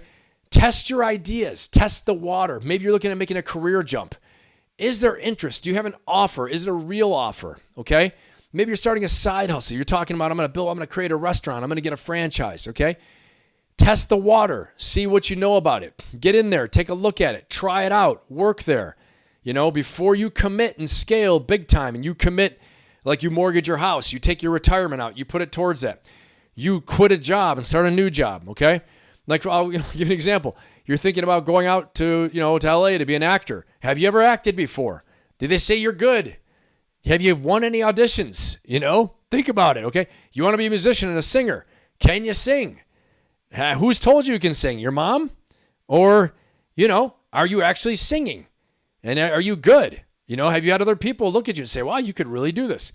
Test your ideas, test the water. Maybe you're looking at making a career jump. Is there interest? Do you have an offer? Is it a real offer? Okay? Maybe you're starting a side hustle. You're talking about, I'm going to create a restaurant. I'm going to get a franchise. Okay? Test the water. See what you know about it. Get in there. Take a look at it. Try it out. Work there. Before you commit and scale big time, and you commit like you mortgage your house, you take your retirement out, you put it towards that. You quit a job and start a new job. Okay? Like I'll give you an example. You're thinking about going out to LA to be an actor. Have you ever acted before? Did they say you're good? Have you won any auditions? Think about it, okay? You want to be a musician and a singer. Can you sing? Who's told you can sing? Your mom? Or, are you actually singing? And are you good? Have you had other people look at you and say, wow, you could really do this?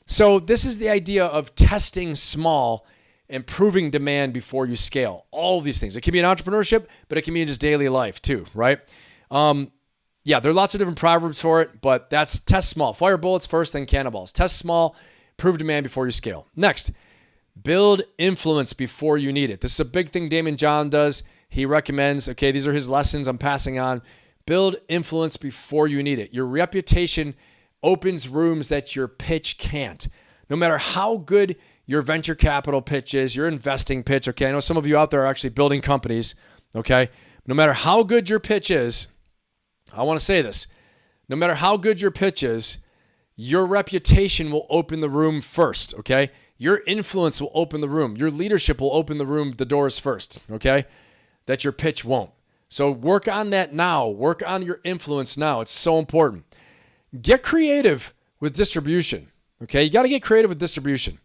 So this is the idea of testing small, improving demand before you scale. All of these things. It can be in entrepreneurship, but it can be in just daily life too, right? There are lots of different proverbs for it, but that's test small. Fire bullets first, then cannonballs. Test small, prove demand before you scale. Next, Build influence before you need it. This is a big thing Daymond John does. He recommends, okay, these are his lessons I'm passing on. Build influence before you need it. Your reputation opens rooms that your pitch can't. No matter how good your venture capital pitch is, your investing pitch, okay? I know some of you out there are actually building companies, okay? No matter how good your pitch is, I want to say this. No matter how good your pitch is, your reputation will open the room first, okay? Your influence will open the room. Your leadership will open the doors first, okay? That your pitch won't. So work on that now. Work on your influence now. It's so important. Get creative with distribution, okay? You got to get creative with distribution.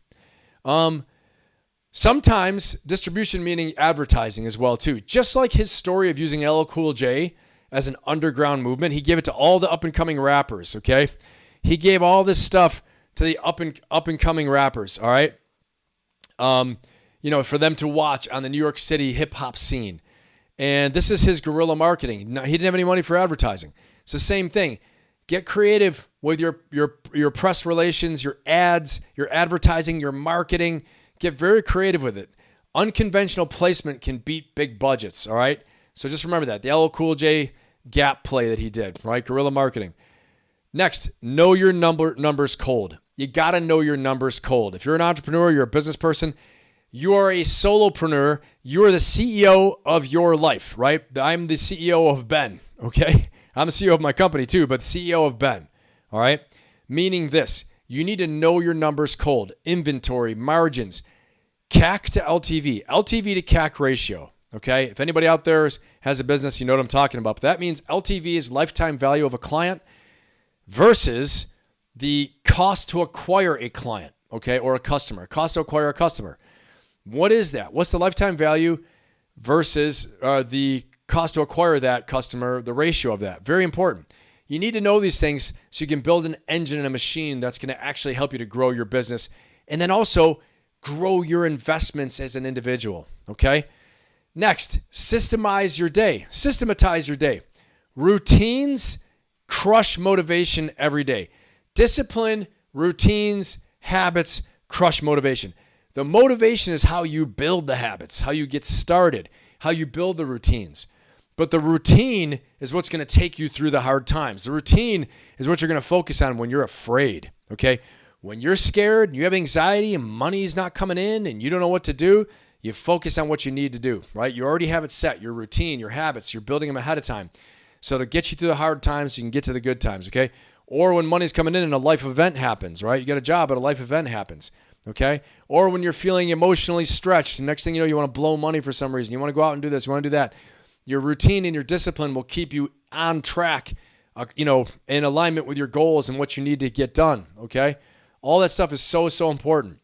Sometimes distribution meaning advertising as well too. Just like his story of using LL Cool J as an underground movement, he gave it to all the up-and-coming rappers, okay? He gave all this stuff to the up-and-coming rappers, all right? For them to watch on the New York City hip-hop scene. And this is his guerrilla marketing. No, he didn't have any money for advertising. It's the same thing. Get creative with your press relations, your ads, your advertising, your marketing. Get very creative with it. Unconventional placement can beat big budgets, all right? So just remember that. The LL Cool J Gap play that he did, right? Guerrilla marketing. Next, know your numbers cold. You got to know your numbers cold. If you're an entrepreneur, you're a business person, you are a solopreneur, you are the CEO of your life, right? I'm the CEO of Ben, okay? I'm the CEO of my company too, but CEO of Ben, all right? Meaning this, you need to know your numbers cold. Inventory, margins, CAC to LTV, LTV to CAC ratio, okay? If anybody out there has a business, you know what I'm talking about. But that means LTV is lifetime value of a client versus the cost to acquire a client, okay, or a customer. Cost to acquire a customer. What is that? What's the lifetime value versus the cost to acquire that customer, the ratio of that? Very important. You need to know these things so you can build an engine and a machine that's going to actually help you to grow your business and then also grow your investments as an individual, okay? Next, systemize your day. Systematize your day. Routines crush motivation every day. Discipline, routines, habits crush motivation. The motivation is how you build the habits, how you get started, how you build the routines. But the routine is what's going to take you through the hard times. The routine is what you're going to focus on when you're afraid, okay? When you're scared, you have anxiety and money's not coming in and you don't know what to do, you focus on what you need to do, right? You already have it set, your routine, your habits, you're building them ahead of time. So to get you through the hard times, you can get to the good times, okay? Or when money's coming in and a life event happens, right? You got a job, but a life event happens, okay? Or when you're feeling emotionally stretched, and next thing you know, you want to blow money for some reason. You want to go out and do this, you want to do that. Your routine and your discipline will keep you on track, in alignment with your goals and what you need to get done, okay? All that stuff is so, so important.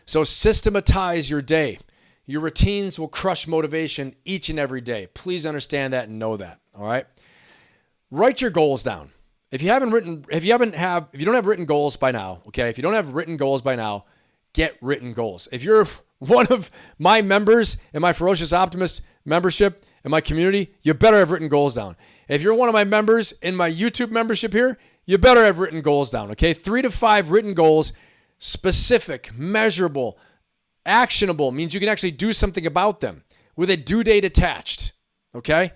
So systematize your day. Your routines will crush motivation each and every day. Please understand that and know that, all right? Write your goals down. If you don't have written goals by now, okay? If you don't have written goals by now, get written goals. If you're one of my members in my Ferocious Optimist membership in my community, you better have written goals down. If you're one of my members in my YouTube membership here, you better have written goals down, okay? 3 to 5 written goals, specific, measurable, actionable, means you can actually do something about them with a due date attached, okay?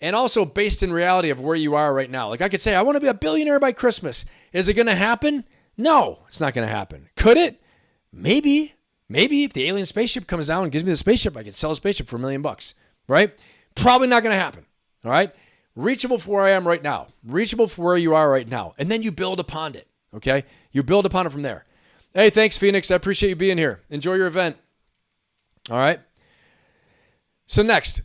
And also based in reality of where you are right now. Like I could say, I want to be a billionaire by Christmas. Is it going to happen? No, it's not going to happen. Could it? Maybe. Maybe if the alien spaceship comes down and gives me the spaceship, I could sell a spaceship for $1 million, right? Probably not going to happen, all right? Reachable for where I am right now. Reachable for where you are right now. And then you build upon it, okay? You build upon it from there. Hey, thanks, Phoenix. I appreciate you being here. Enjoy your event, all right? So next,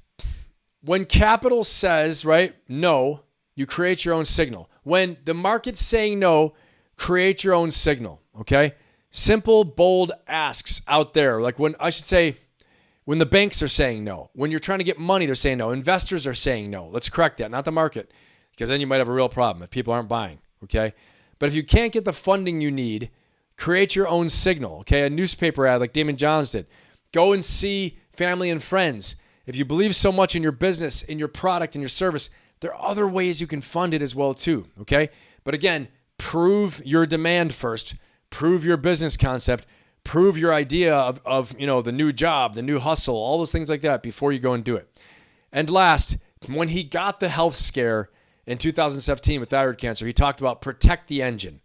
when capital says, right, no, you create your own signal. When the market's saying no, create your own signal, okay? Simple, bold asks out there. Like when the banks are saying no. When you're trying to get money, they're saying no. Investors are saying no. Let's correct that, not the market, because then you might have a real problem if people aren't buying, okay? But if you can't get the funding you need, create your own signal, okay? A newspaper ad like Daymond John's did. Go and see family and friends. If you believe so much in your business, in your product, in your service, there are other ways you can fund it as well too, okay? But again, prove your demand first. Prove your business concept. Prove your idea of the new job, the new hustle, all those things like that before you go and do it. And last, when he got the health scare in 2017 with thyroid cancer, he talked about protect the engine.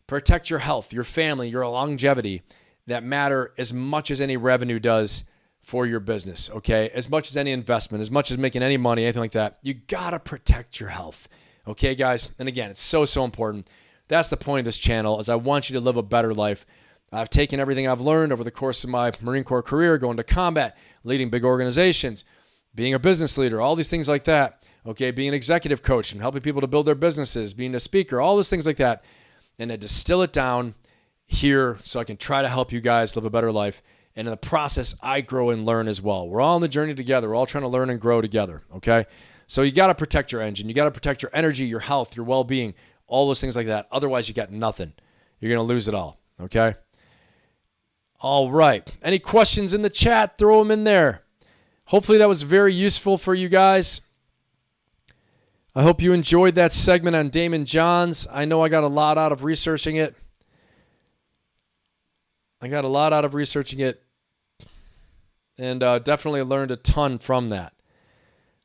Protect your health, your family, your longevity that matter as much as any revenue does for your business, okay? As much as any investment, as much as making any money, anything like that. You got to protect your health, okay, guys? And again, it's so, so important. That's the point of this channel, is I want you to live a better life. I've taken everything I've learned over the course of my Marine Corps career, going to combat, leading big organizations, being a business leader, all these things like that, okay? Being an executive coach and helping people to build their businesses, being a speaker, all those things like that. And I distill it down here so I can try to help you guys live a better life. And in the process, I grow and learn as well. We're all on the journey together. We're all trying to learn and grow together, okay? So you got to protect your engine. You got to protect your energy, your health, your well-being, all those things like that. Otherwise, you got nothing. You're going to lose it all, okay? All right. Any questions in the chat? Throw them in there. Hopefully that was very useful for you guys. I hope you enjoyed that segment on Daymond John's. I know I got a lot out of researching it. And definitely learned a ton from that.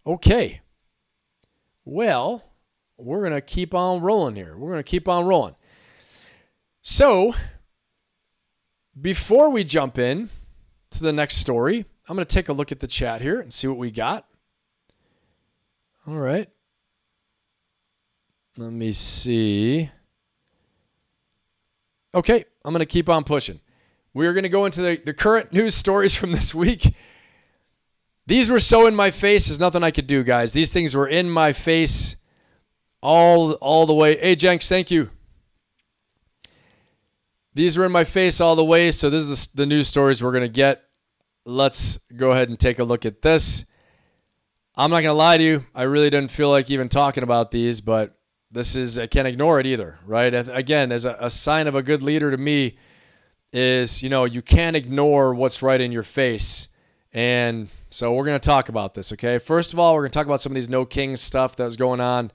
Okay. Well, we're going to keep on rolling here. So, before we jump in to the next story, I'm going to take a look at the chat here and see what we got. All right. Let me see. Okay, I'm going to keep on pushing. We're going to go into the current news stories from this week. These were so in my face, there's nothing I could do, guys. These things were in my face all the way. Hey, Jenks, thank you. These were in my face all the way, so this is the news stories we're going to get. Let's go ahead and take a look at this. I'm not going to lie to you. I really didn't feel like even talking about these, but I can't ignore it either, right? Again, as a sign of a good leader to me is, you can't ignore what's right in your face. And so we're going to talk about this, okay? First of all, we're going to talk about some of these no kings stuff that's going on,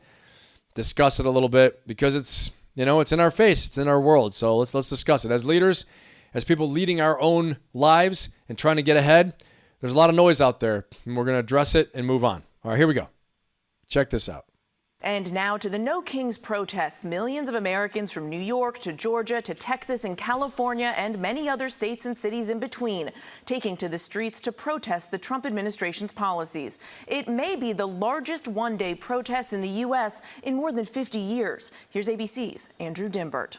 discuss it a little bit because it's in our face, it's in our world. So let's discuss it. As leaders, as people leading our own lives and trying to get ahead, there's a lot of noise out there, and we're going to address it and move on. All right, here we go. Check this out. And now to the No Kings protests. Millions of Americans from New York to Georgia to Texas and California and many other states and cities in between taking to the streets to protest the Trump administration's policies. It may be the largest one-day protest in the U.S. in more than 50 years. Here's ABC's Andrew Dimbert.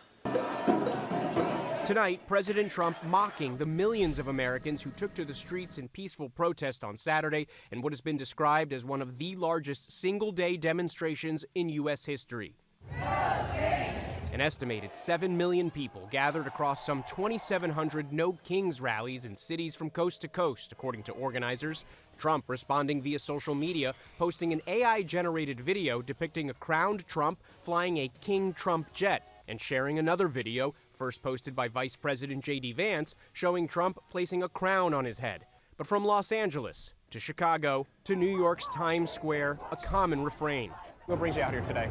Tonight, President Trump mocking the millions of Americans who took to the streets in peaceful protest on Saturday in what has been described as one of the largest single-day demonstrations in U.S. history. An estimated 7 million people gathered across some 2,700 No Kings rallies in cities from coast to coast, according to organizers. Trump responding via social media, posting an AI-generated video depicting a crowned Trump flying a King Trump jet, and sharing another video, first posted by Vice President J.D. Vance, showing Trump placing a crown on his head. But from Los Angeles to Chicago to New York's Times Square, a common refrain. What brings you out here today?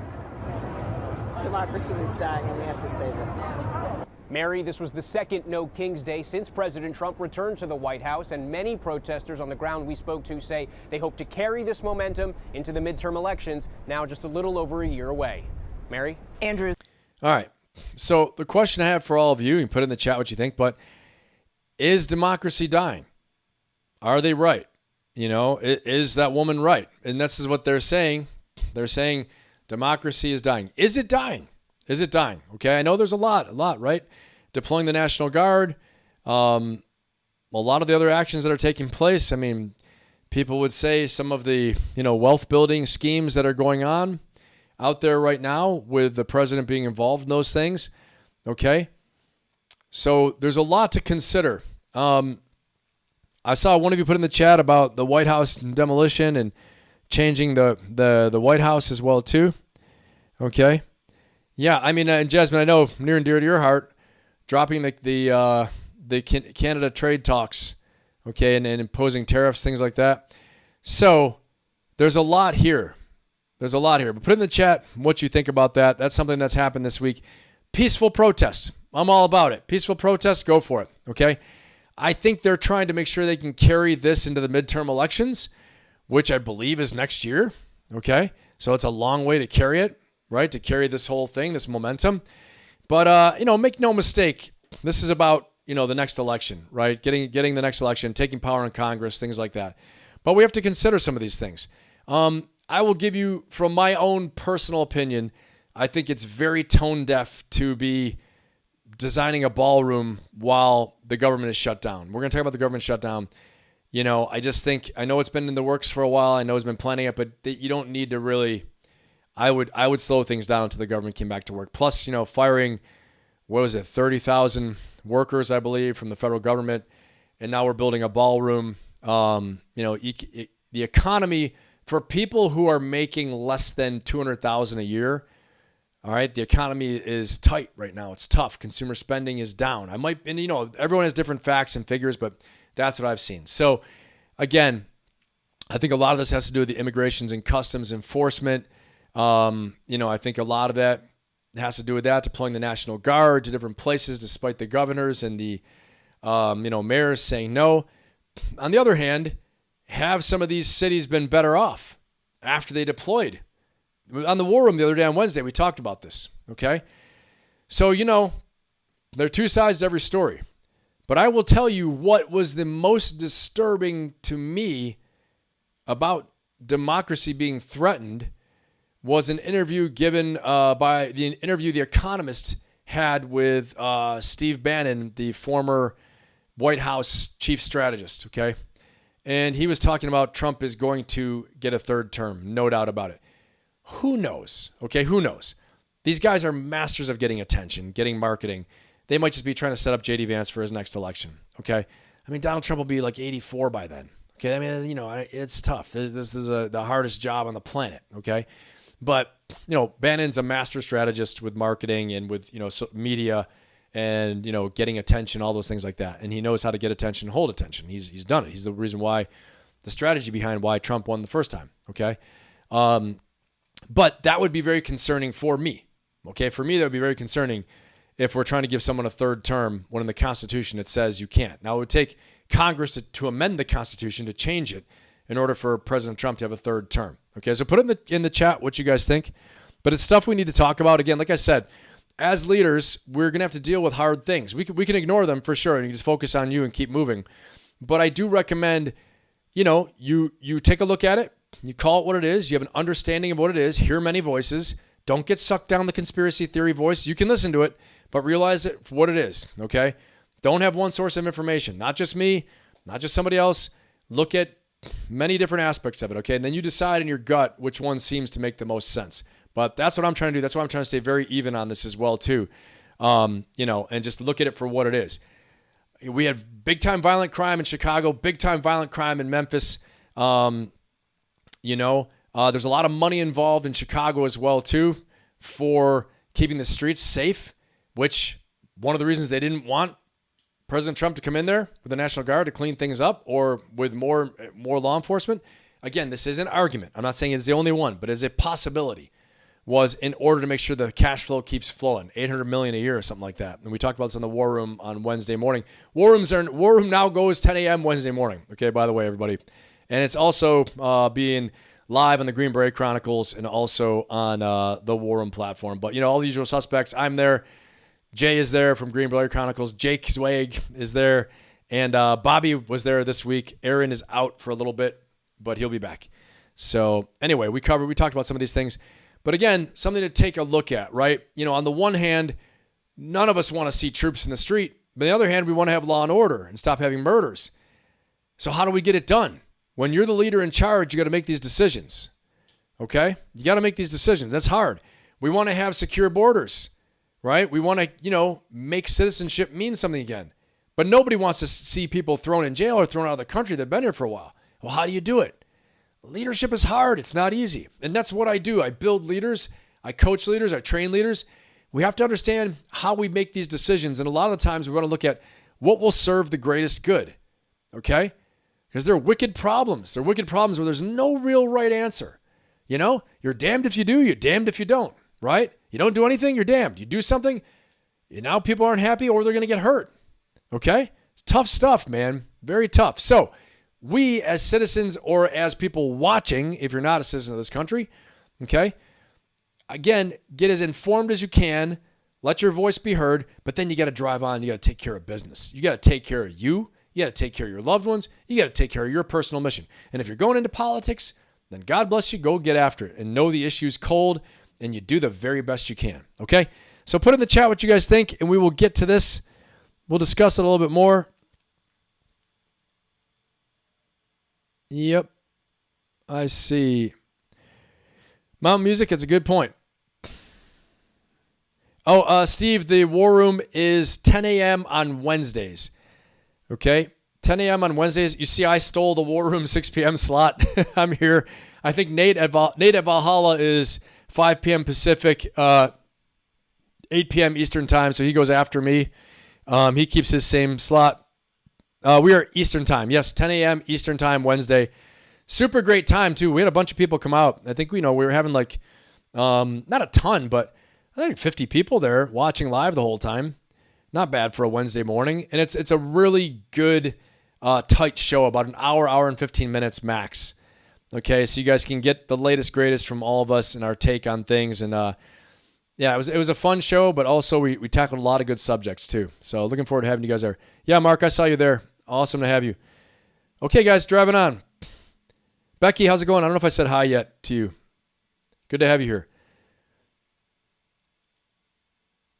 Democracy is dying and we have to save it. Mary, this was the second No Kings Day since President Trump returned to the White House, and many protesters on the ground we spoke to say they hope to carry this momentum into the midterm elections, now just a little over a year away. Mary? Andrew. All right. So the question I have for all of you, you can put in the chat what you think, but is democracy dying? Are they right? Is that woman right? And this is what they're saying. They're saying democracy is dying. Is it dying? Is it dying? Okay, I know there's a lot, right? Deploying the National Guard, a lot of the other actions that are taking place. I mean, people would say some of the, wealth building schemes that are going on out there right now with the president being involved in those things. Okay. So there's a lot to consider. I saw one of you put in the chat about the White House demolition and changing the White House as well too. Okay. Yeah. I mean, and Jasmine, I know near and dear to your heart, dropping the Canada trade talks. Okay. And imposing tariffs, things like that. So there's a lot here. But put in the chat what you think about that. That's something that's happened this week. Peaceful protest. I'm all about it. Peaceful protest, go for it. Okay. I think they're trying to make sure they can carry this into the midterm elections, which I believe is next year. Okay. So it's a long way to carry it, right? To carry this whole thing, this momentum. But, make no mistake. This is about, the next election, right? Getting the next election, taking power in Congress, things like that. But we have to consider some of these things. I will give you, from my own personal opinion, I think it's very tone deaf to be designing a ballroom while the government is shut down. We're going to talk about the government shutdown. I just think, I know it's been in the works for a while. I know it's been planning it, but you don't need to really, I would slow things down until the government came back to work. Plus, firing, 30,000 workers, I believe, from the federal government. And now we're building a ballroom. The economy for people who are making less than $200,000 a year. All right. The economy is tight right now. It's tough. Consumer spending is down. Everyone has different facts and figures, but that's what I've seen. So again, I think a lot of this has to do with the immigrations and customs enforcement. I think a lot of that has to do with that, deploying the National Guard to different places, despite the governors and the, mayors saying no. On the other hand, have some of these cities been better off after they deployed? On the War Room the other day on Wednesday, we talked about this, okay? So, there are two sides to every story. But I will tell you what was the most disturbing to me about democracy being threatened was an interview given the Economist had with Steve Bannon, the former White House chief strategist, okay? And he was talking about Trump is going to get a third term, no doubt about it. Who knows? Okay, who knows? These guys are masters of getting attention, getting marketing. They might just be trying to set up J.D. Vance for his next election, okay? Donald Trump will be like 84 by then, okay? It's tough. This is the hardest job on the planet, okay? But, Bannon's a master strategist with marketing and with, media and, getting attention, all those things like that. And he knows how to get attention, hold attention. He's done it. He's the reason why, the strategy behind why Trump won the first time, okay? But that would be very concerning for me, okay? For me, that would be very concerning if we're trying to give someone a third term when in the Constitution it says you can't. Now, it would take Congress to amend the Constitution to change it in order for President Trump to have a third term. Okay, so put it in the chat what you guys think. But it's stuff we need to talk about. Again, like I said, as leaders, we're going to have to deal with hard things. We can ignore them for sure, and you can just focus on you and keep moving. But I do recommend, you take a look at it. You call it what it is. You have an understanding of what it is. Hear many voices. Don't get sucked down the conspiracy theory voice. You can listen to it, but realize it for what it is, okay? Don't have one source of information. Not just me, not just somebody else. Look at many different aspects of it, okay? And then you decide in your gut which one seems to make the most sense. But that's what I'm trying to do. That's why I'm trying to stay very even on this as well, too. And just look at it for what it is. We had big-time violent crime in Chicago, big-time violent crime in Memphis. There's a lot of money involved in Chicago as well, too, for keeping the streets safe, which one of the reasons they didn't want President Trump to come in there with the National Guard to clean things up or with more law enforcement. Again, this is an argument. I'm not saying it's the only one, but as a possibility was in order to make sure the cash flow keeps flowing, $800 million a year or something like that. And we talked about this in the War Room on Wednesday morning. War Room now goes 10 a.m. Wednesday morning. Okay, by the way, everybody. And it's also being live on the Green Beret Chronicles and also on the War Room platform. But, all the usual suspects. I'm there. Jay is there from Green Beret Chronicles. Jake Zweig is there. And Bobby was there this week. Aaron is out for a little bit, but he'll be back. So anyway, we talked about some of these things. But again, something to take a look at, right? On the one hand, none of us want to see troops in the street. But on the other hand, we want to have law and order and stop having murders. So how do we get it done? When you're the leader in charge, you got to make these decisions. Okay? You got to make these decisions. That's hard. We want to have secure borders. Right? We want to, make citizenship mean something again. But nobody wants to see people thrown in jail or thrown out of the country that have been here for a while. Well, how do you do it? Leadership is hard. It's not easy. And that's what I do. I build leaders. I coach leaders. I train leaders. We have to understand how we make these decisions. And a lot of the times we want to look at what will serve the greatest good. Okay? Because they're wicked problems. They're wicked problems where there's no real right answer. You're damned if you do. You're damned if you don't. Right? You don't do anything, you're damned. You do something, now people aren't happy or they're going to get hurt. Okay? It's tough stuff, man. Very tough. So we as citizens or as people watching, if you're not a citizen of this country, okay, again, get as informed as you can. Let your voice be heard, but then you got to drive on. You got to take care of business. You got to take care of you. You got to take care of your loved ones. You got to take care of your personal mission. And if you're going into politics, then God bless you. Go get after it and know the issue's cold, and you do the very best you can. Okay? So put in the chat what you guys think, and we will get to this. We'll discuss it a little bit more. Yep. I see. Mountain Music, it's a good point. Oh, Steve, the War Room is 10 a.m. on Wednesdays. Okay? 10 a.m. on Wednesdays. You see, I stole the War Room 6 p.m. slot. I'm here. I think Nate at Valhalla is 5 p.m. Pacific, 8 p.m. Eastern time, so he goes after me. He keeps his same slot. We are Eastern time. Yes, 10 a.m. Eastern time, Wednesday. Super great time, too. We had a bunch of people come out. I think we were having like, not a ton, but I think 50 people there watching live the whole time. Not bad for a Wednesday morning. And it's a really good, tight show, about an hour and 15 minutes max. Okay, so you guys can get the latest, greatest from all of us and our take on things. And yeah, it was a fun show, but also we tackled a lot of good subjects too. So looking forward to having you guys there. Yeah, Mark, I saw you there. Awesome to have you. Okay, guys, driving on. Becky, how's it going? I don't know if I said hi yet to you. Good to have you here.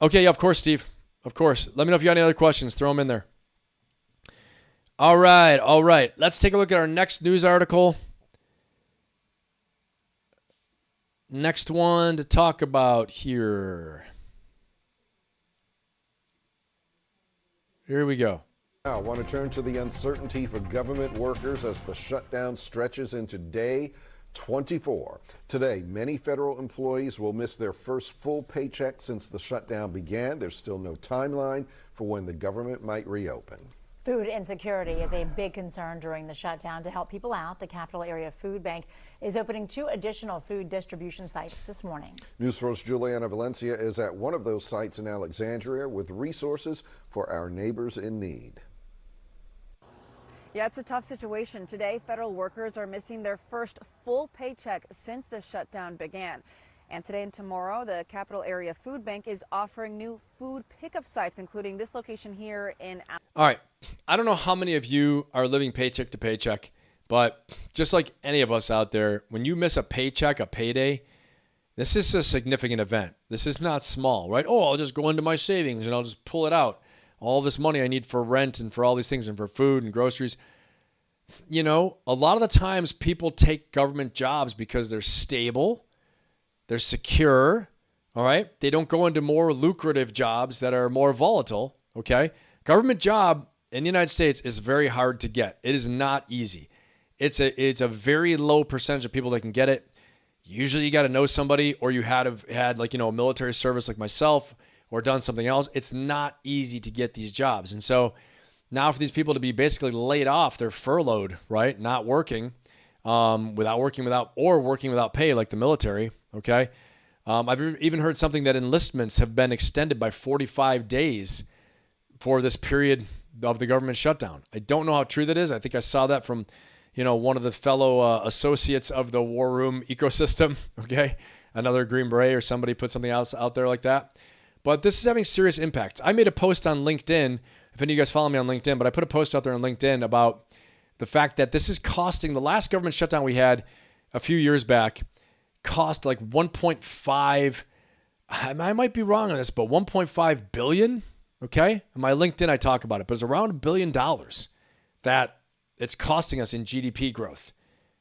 Okay, yeah, of course, Steve. Of course. Let me know if you got any other questions. Throw them in there. All right. Let's take a look at our next news article. Next one to talk about here. Here we go. Now, I want to turn to the uncertainty for government workers as the shutdown stretches into day 24. Today, many federal employees will miss their first full paycheck since the shutdown began. There's still no timeline for when the government might reopen. Food insecurity is a big concern during the shutdown. To help people out, the Capital Area Food Bank is opening 2 additional food distribution sites this morning. News 4's Juliana Valencia is at one of those sites in Alexandria with resources for our neighbors in need. Yeah, it's a tough situation. Today, federal workers are missing their first full paycheck since the shutdown began. And today and tomorrow, the Capital Area Food Bank is offering new food pickup sites, including this location here in... All right. I don't know how many of you are living paycheck to paycheck, but just like any of us out there, when you miss a paycheck, a payday, this is a significant event. This is not small, right? Oh, I'll just go into my savings and I'll just pull it out. All this money I need for rent and for all these things and for food and groceries. You know, a lot of the times people take government jobs because they're stable, they're secure, all right? They don't go into more lucrative jobs that are more volatile, okay? Government job in the United States is very hard to get. It is not easy. It's a very low percentage of people that can get it. Usually you got to know somebody, or you had like, a military service like myself, or done something else. It's not easy to get these jobs. And so now for these people to be basically laid off, they're furloughed, right? Not working, working without pay like the military, okay? I've even heard something that enlistments have been extended by 45 days for this period of the government shutdown. I don't know how true that is. I think I saw that from, one of the fellow associates of the War Room ecosystem, okay? Another Green Beret or somebody put something else out there like that. But this is having serious impacts. I made a post on LinkedIn, if any of you guys follow me on LinkedIn, but I put a post out there on LinkedIn about the fact that this is costing, the last government shutdown we had a few years back, cost like 1.5, I might be wrong on this, but 1.5 billion, okay? On my LinkedIn, I talk about it, but it's around $1 billion that it's costing us in GDP growth,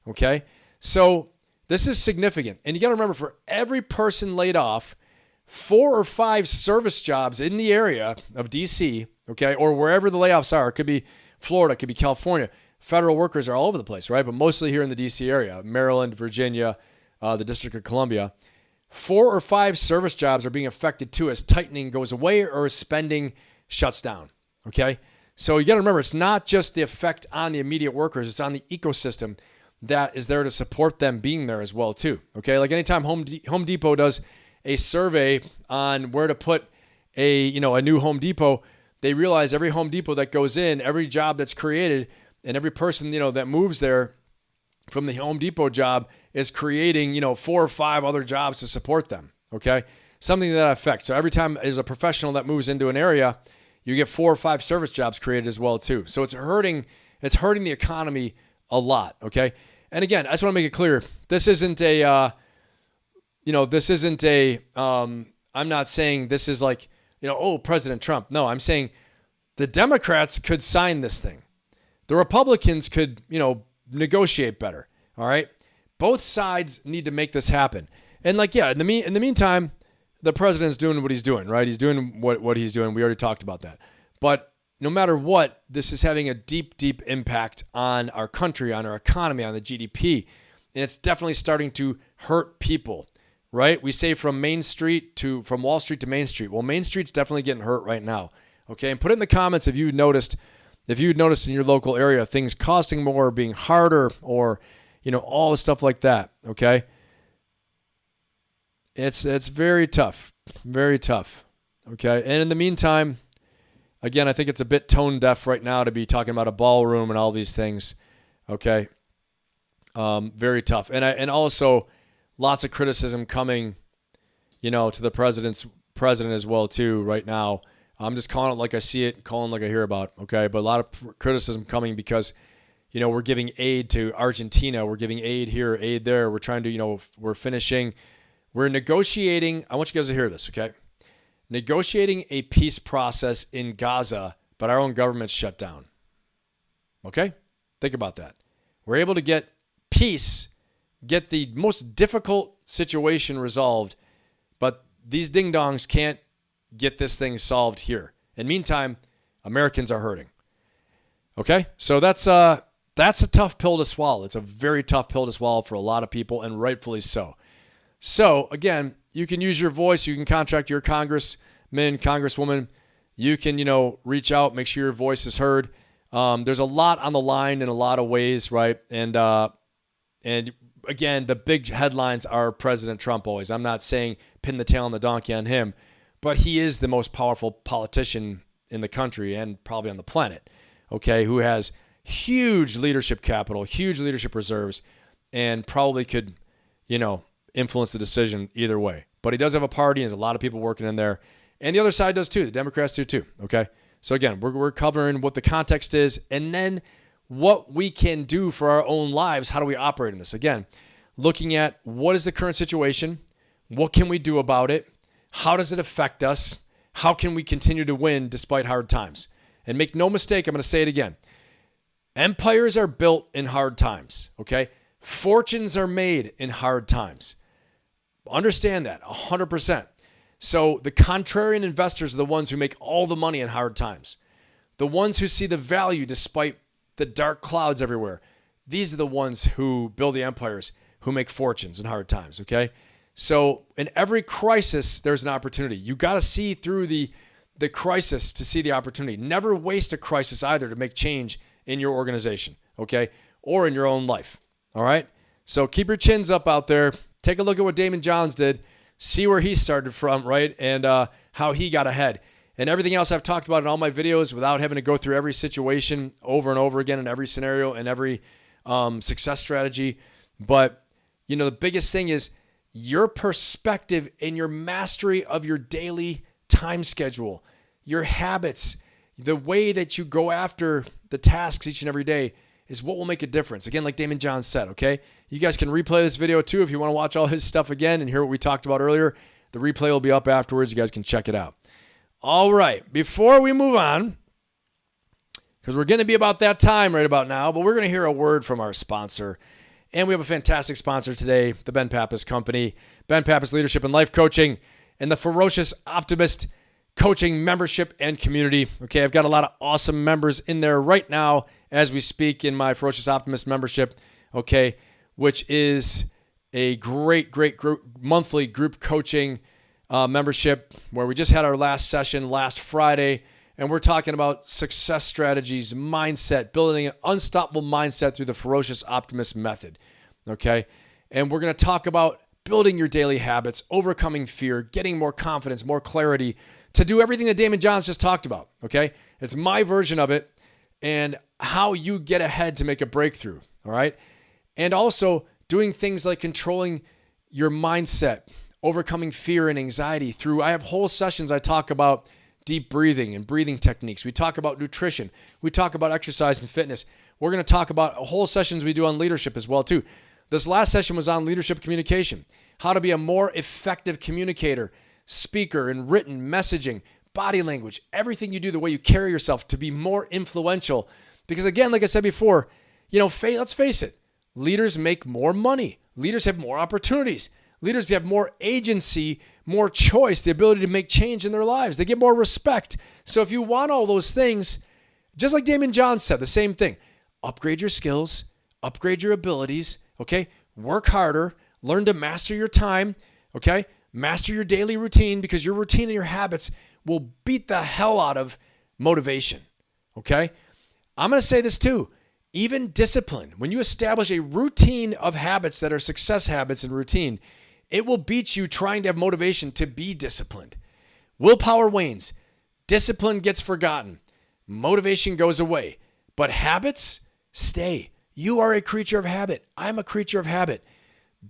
okay? So this is significant. And you got to remember, for every person laid off, 4 or 5 service jobs in the area of DC, okay, or wherever the layoffs are. It could be Florida, it could be California. Federal workers are all over the place, right? But mostly here in the DC area, Maryland, Virginia, the District of Columbia. 4 or 5 service jobs are being affected too as tightening goes away or as spending shuts down, okay? So you got to remember, it's not just the effect on the immediate workers, it's on the ecosystem that is there to support them being there as well too, okay? Like anytime Home Depot does a survey on where to put a new Home Depot, they realize every Home Depot that goes in, every job that's created, and every person, that moves there from the Home Depot job is creating, 4 or 5 other jobs to support them. Okay. Something to that effect. So every time there's a professional that moves into an area, you get 4 or 5 service jobs created as well too. So it's hurting the economy a lot. Okay. And again, I just want to make it clear. This isn't I'm not saying this is like, President Trump. No, I'm saying the Democrats could sign this thing. The Republicans could, negotiate better. All right. Both sides need to make this happen. And in the meantime, the president's doing what he's doing, right? He's doing what he's doing. We already talked about that. But no matter what, this is having a deep, deep impact on our country, on our economy, on the GDP. And it's definitely starting to hurt people, right? We say from Wall Street to Main Street. Well, Main Street's definitely getting hurt right now. Okay. And put it in the comments if you noticed in your local area, things costing more, being harder, or, all the stuff like that. Okay. It's very tough, very tough. Okay. And in the meantime, again, I think it's a bit tone deaf right now to be talking about a ballroom and all these things. Okay. Very tough. And also lots of criticism coming, to the president as well too right now. I'm just calling it like I see it, calling like I hear about. Okay. But a lot of criticism coming because, we're giving aid to Argentina. We're giving aid here, aid there. We're trying to, we're negotiating. I want you guys to hear this. Okay. Negotiating a peace process in Gaza, but our own government's shut down. Okay? Think about that. We're able to get peace, get the most difficult situation resolved, but these ding-dongs can't get this thing solved here. In the meantime, Americans are hurting. Okay? So that's a tough pill to swallow. It's a very tough pill to swallow for a lot of people, and rightfully so. So, again, you can use your voice. You can contact your congressman, congresswoman. You can, reach out, make sure your voice is heard. There's a lot on the line in a lot of ways, right? And again, the big headlines are President Trump always. I'm not saying pin the tail on the donkey on him, but he is the most powerful politician in the country and probably on the planet, okay, who has huge leadership capital, huge leadership reserves, and probably could, influence the decision either way. But he does have a party, and there's a lot of people working in there. And the other side does too. The Democrats do too, okay? So again, we're covering what the context is and then what we can do for our own lives. How do we operate in this? Again, looking at what is the current situation? What can we do about it? How does it affect us? How can we continue to win despite hard times? And make no mistake, I'm going to say it again. Empires are built in hard times, okay? Fortunes are made in hard times. Understand that 100%. So the contrarian investors are the ones who make all the money in hard times. The ones who see the value despite the dark clouds everywhere. These are the ones who build the empires, who make fortunes in hard times, okay? So in every crisis, there's an opportunity. You got to see through the crisis to see the opportunity. Never waste a crisis either to make change in your organization, okay? Or in your own life, all right? So keep your chins up out there. Take a look at what Daymond John did. See where he started from, right? And how he got ahead. And everything else I've talked about in all my videos without having to go through every situation over and over again in every scenario and every success strategy. But, the biggest thing is your perspective and your mastery of your daily time schedule, your habits, the way that you go after the tasks each and every day is what will make a difference. Again, like Daymond John said, okay? You guys can replay this video too if you want to watch all his stuff again and hear what we talked about earlier. The replay will be up afterwards. You guys can check it out. All right, before we move on, because we're going to be about that time right about now, but we're going to hear a word from our sponsor. And we have a fantastic sponsor today, the Ben Pappas Company, Ben Pappas Leadership and Life Coaching, and the Ferocious Optimist Coaching membership and community. Okay, I've got a lot of awesome members in there right now as we speak in my Ferocious Optimist membership, okay, which is a great group, monthly group coaching membership where we just had our last session last Friday, and we're talking about success strategies, mindset, building an unstoppable mindset through the Ferocious Optimist method, okay? And we're going to talk about building your daily habits, overcoming fear, getting more confidence, more clarity, to do everything that Daymond John's just talked about, okay? It's my version of it and how you get ahead to make a breakthrough, all right? And also doing things like controlling your mindset, overcoming fear and anxiety through, I have whole sessions I talk about deep breathing and breathing techniques. We talk about nutrition. We talk about exercise and fitness. We're going to talk about whole sessions we do on leadership as well too. This last session was on leadership communication, how to be a more effective communicator, speaker, and written messaging, body language, everything you do, the way you carry yourself to be more influential. Because again, like I said before, let's face it, leaders make more money. Leaders have more opportunities. Leaders have more agency, more choice, the ability to make change in their lives. They get more respect. So if you want all those things, just like Daymond John said, the same thing, upgrade your skills, upgrade your abilities, okay? Work harder, learn to master your time, okay? Master your daily routine, because your routine and your habits will beat the hell out of motivation, okay? I'm going to say this too. Even discipline, when you establish a routine of habits that are success habits and routine, it will beat you trying to have motivation to be disciplined. Willpower wanes. Discipline gets forgotten. Motivation goes away. But habits stay. You are a creature of habit. I'm a creature of habit.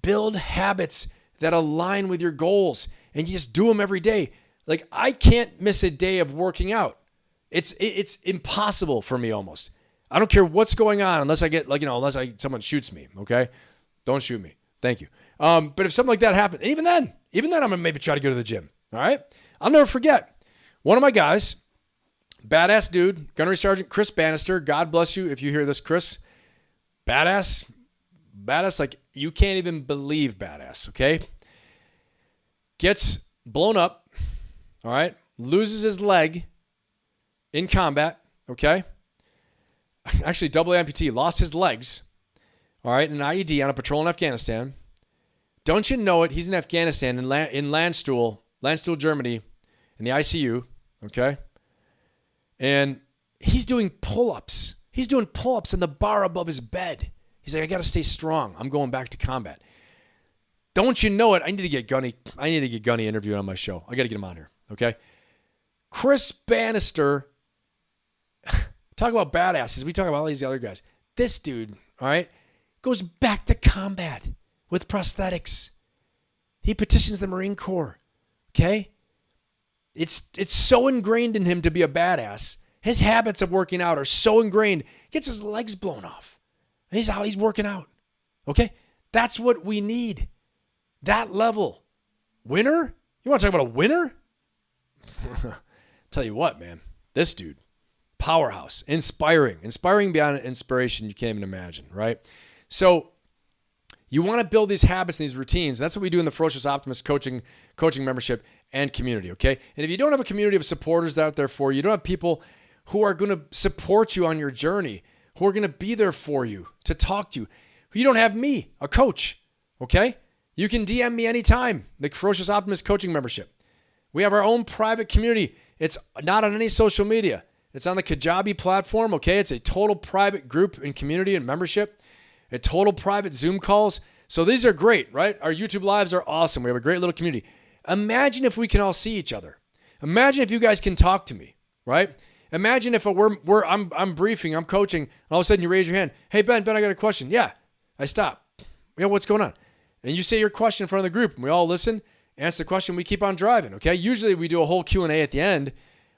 Build habits that align with your goals, and you just do them every day. Like, I can't miss a day of working out. It's impossible for me almost. I don't care what's going on unless I get someone shoots me, okay? Don't shoot me. Thank you. But if something like that happens, even then I'm going to maybe try to go to the gym, all right? I'll never forget. One of my guys, badass dude, Gunnery Sergeant Chris Bannister, God bless you if you hear this, Chris. Badass, like you can't even believe badass, okay? Gets blown up, all right? Loses his leg in combat, okay? Actually, double amputee, lost his legs, all right, in an IED on a patrol in Afghanistan. Don't you know it? He's in Afghanistan in Landstuhl, Germany, in the ICU, okay? And he's doing pull-ups. He's doing pull-ups in the bar above his bed. He's like, I got to stay strong. I'm going back to combat. Don't you know it? I need to get Gunny interviewed on my show. I got to get him on here, okay? Chris Bannister, talk about badasses. We talk about all these other guys. This dude, all right, goes back to combat with prosthetics. He petitions the Marine Corps, okay? It's so ingrained in him to be a badass. His habits of working out are so ingrained. Gets his legs blown off. And he's working out, okay? That's what we need. That level. Winner? You want to talk about a winner? Tell you what, man. This dude, powerhouse, inspiring beyond inspiration you can't even imagine, right? So you want to build these habits and these routines. That's what we do in the Ferocious Optimist coaching membership and community, okay? And if you don't have a community of supporters out there for you, you don't have people who are going to support you on your journey, who are going to be there for you, to talk to you. You don't have me, a coach, okay? You can DM me anytime, the Ferocious Optimist coaching membership. We have our own private community. It's not on any social media. It's on the GySgt platform, okay? It's a total private group and community and membership. A total private Zoom calls. So these are great, right? Our YouTube lives are awesome. We have a great little community. Imagine if we can all see each other. Imagine if you guys can talk to me, right? Imagine if I'm briefing, I'm coaching, and all of a sudden you raise your hand. Hey, Ben, I got a question. Yeah, I stop. Yeah, what's going on? And you say your question in front of the group, and we all listen, answer the question, we keep on driving, okay? Usually we do a whole Q&A at the end,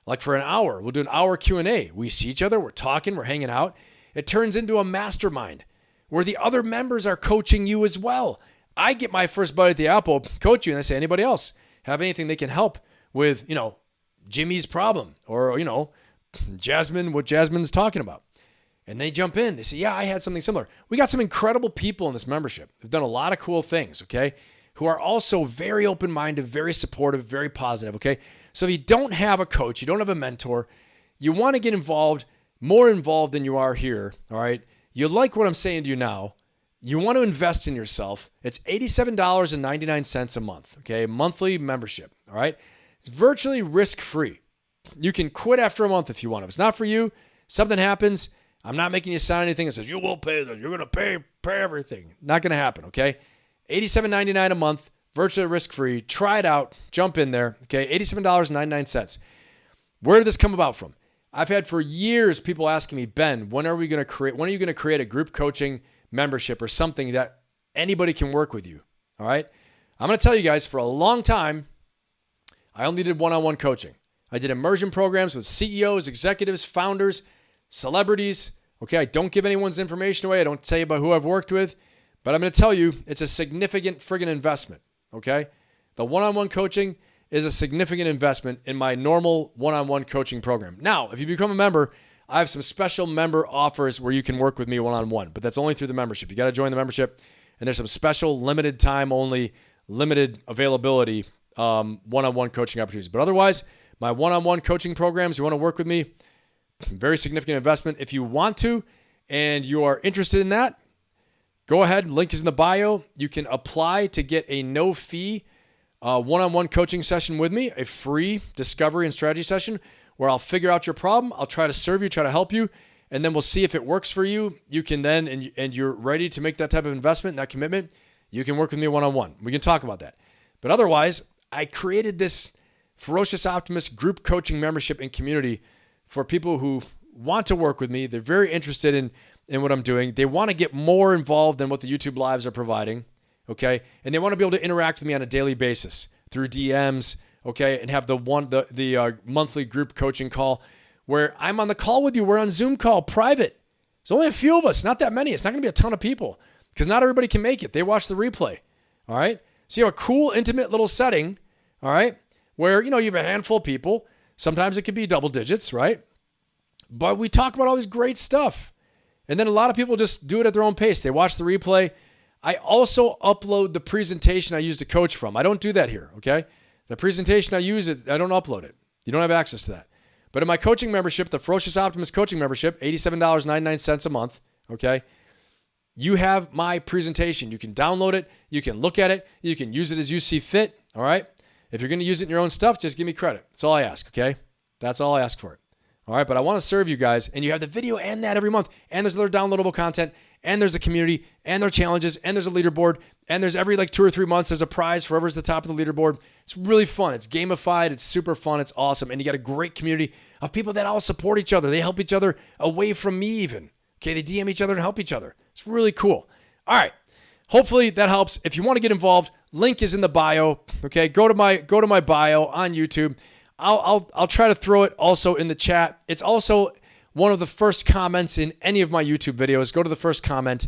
like for an hour. We'll do an hour Q&A. We see each other, we're talking, we're hanging out. It turns into a mastermind where the other members are coaching you as well. I get my first bite at the apple, coach you, and I say, anybody else have anything they can help with, Jimmy's problem or, Jasmine, what Jasmine's talking about. And they jump in. They say, yeah, I had something similar. We got some incredible people in this membership. They've done a lot of cool things, okay, who are also very open-minded, very supportive, very positive, okay? So if you don't have a coach, you don't have a mentor, you want to get involved, more involved than you are here, all right? You like what I'm saying to you now. You want to invest in yourself. It's $87.99 a month, okay? Monthly membership, all right? It's virtually risk-free. You can quit after a month if you want. If it's not for you, something happens, I'm not making you sign anything that says, you will pay this, you're going to pay everything. Not going to happen, okay? $87.99 a month, virtually risk-free. Try it out. Jump in there. Okay, $87.99. Where did this come about from? I've had for years people asking me, Ben, when are you going to create a group coaching membership or something that anybody can work with you? All right. I'm going to tell you guys, for a long time, I only did one-on-one coaching. I did immersion programs with CEOs, executives, founders, celebrities. Okay. I don't give anyone's information away. I don't tell you about who I've worked with, but I'm going to tell you it's a significant friggin' investment. Okay. The one-on-one coaching is a significant investment in my normal one-on-one coaching program. Now, if you become a member, I have some special member offers where you can work with me one-on-one, but that's only through the membership. You got to join the membership, and there's some special limited time only, limited availability one-on-one coaching opportunities. But otherwise, my one-on-one coaching programs, you want to work with me, very significant investment. If you want to and you are interested in that, go ahead. Link is in the bio. You can apply to get a no-fee one-on-one coaching session with me, a free discovery and strategy session where I'll figure out your problem. I'll try to serve you, try to help you, and then we'll see if it works for you. You can then, and you're ready to make that type of investment, that commitment, you can work with me one-on-one. We can talk about that. But otherwise, I created this Ferocious Optimist group coaching membership and community for people who want to work with me. They're very interested in what I'm doing. They want to get more involved than what the YouTube lives are providing. Okay. And they want to be able to interact with me on a daily basis through DMs. Okay. And have the monthly group coaching call where I'm on the call with you. We're on Zoom call, private. There's only a few of us, not that many. It's not going to be a ton of people because not everybody can make it. They watch the replay. All right. So you have a cool, intimate little setting. All right. Where, you have a handful of people. Sometimes it could be double digits, right? But we talk about all this great stuff. And then a lot of people just do it at their own pace. They watch the replay. I also upload the presentation I use to coach from. I don't do that here, okay? The presentation I use, I don't upload it. You don't have access to that. But in my coaching membership, the Ferocious Optimist coaching membership, $87.99 a month, okay? You have my presentation. You can download it. You can look at it. You can use it as you see fit, all right? If you're going to use it in your own stuff, just give me credit. That's all I ask, okay? That's all I ask for it. All right, but I want to serve you guys, and you have the video and that every month, and there's other downloadable content, and there's a community, and there are challenges, and there's a leaderboard, and there's every 2 or 3 months, there's a prize for whoever's the top of the leaderboard. It's really fun. It's gamified. It's super fun. It's awesome. And you got a great community of people that all support each other. They help each other away from me even. Okay, they DM each other and help each other. It's really cool. All right, hopefully that helps. If you want to get involved, link is in the bio. Okay, go to my bio on YouTube. I'll try to throw it also in the chat. It's also one of the first comments in any of my YouTube videos. Go to the first comment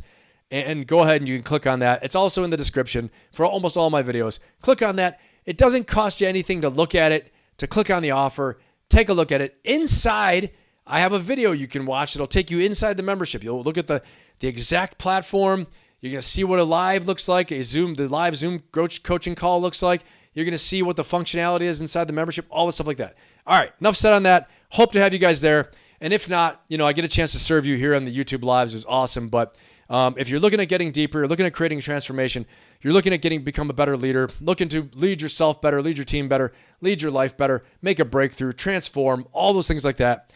and go ahead and you can click on that. It's also in the description for almost all my videos. Click on that. It doesn't cost you anything to look at it, to click on the offer, take a look at it. Inside, I have a video you can watch. It'll take you inside the membership. You'll look at the exact platform. You're going to see what a live looks like, the live Zoom coaching call looks like. You're going to see what the functionality is inside the membership, all the stuff like that. All right, enough said on that. Hope to have you guys there. And if not, I get a chance to serve you here on the YouTube Lives. It was awesome. But if you're looking at getting deeper, you're looking at creating transformation, you're looking at become a better leader, looking to lead yourself better, lead your team better, lead your life better, make a breakthrough, transform, all those things like that,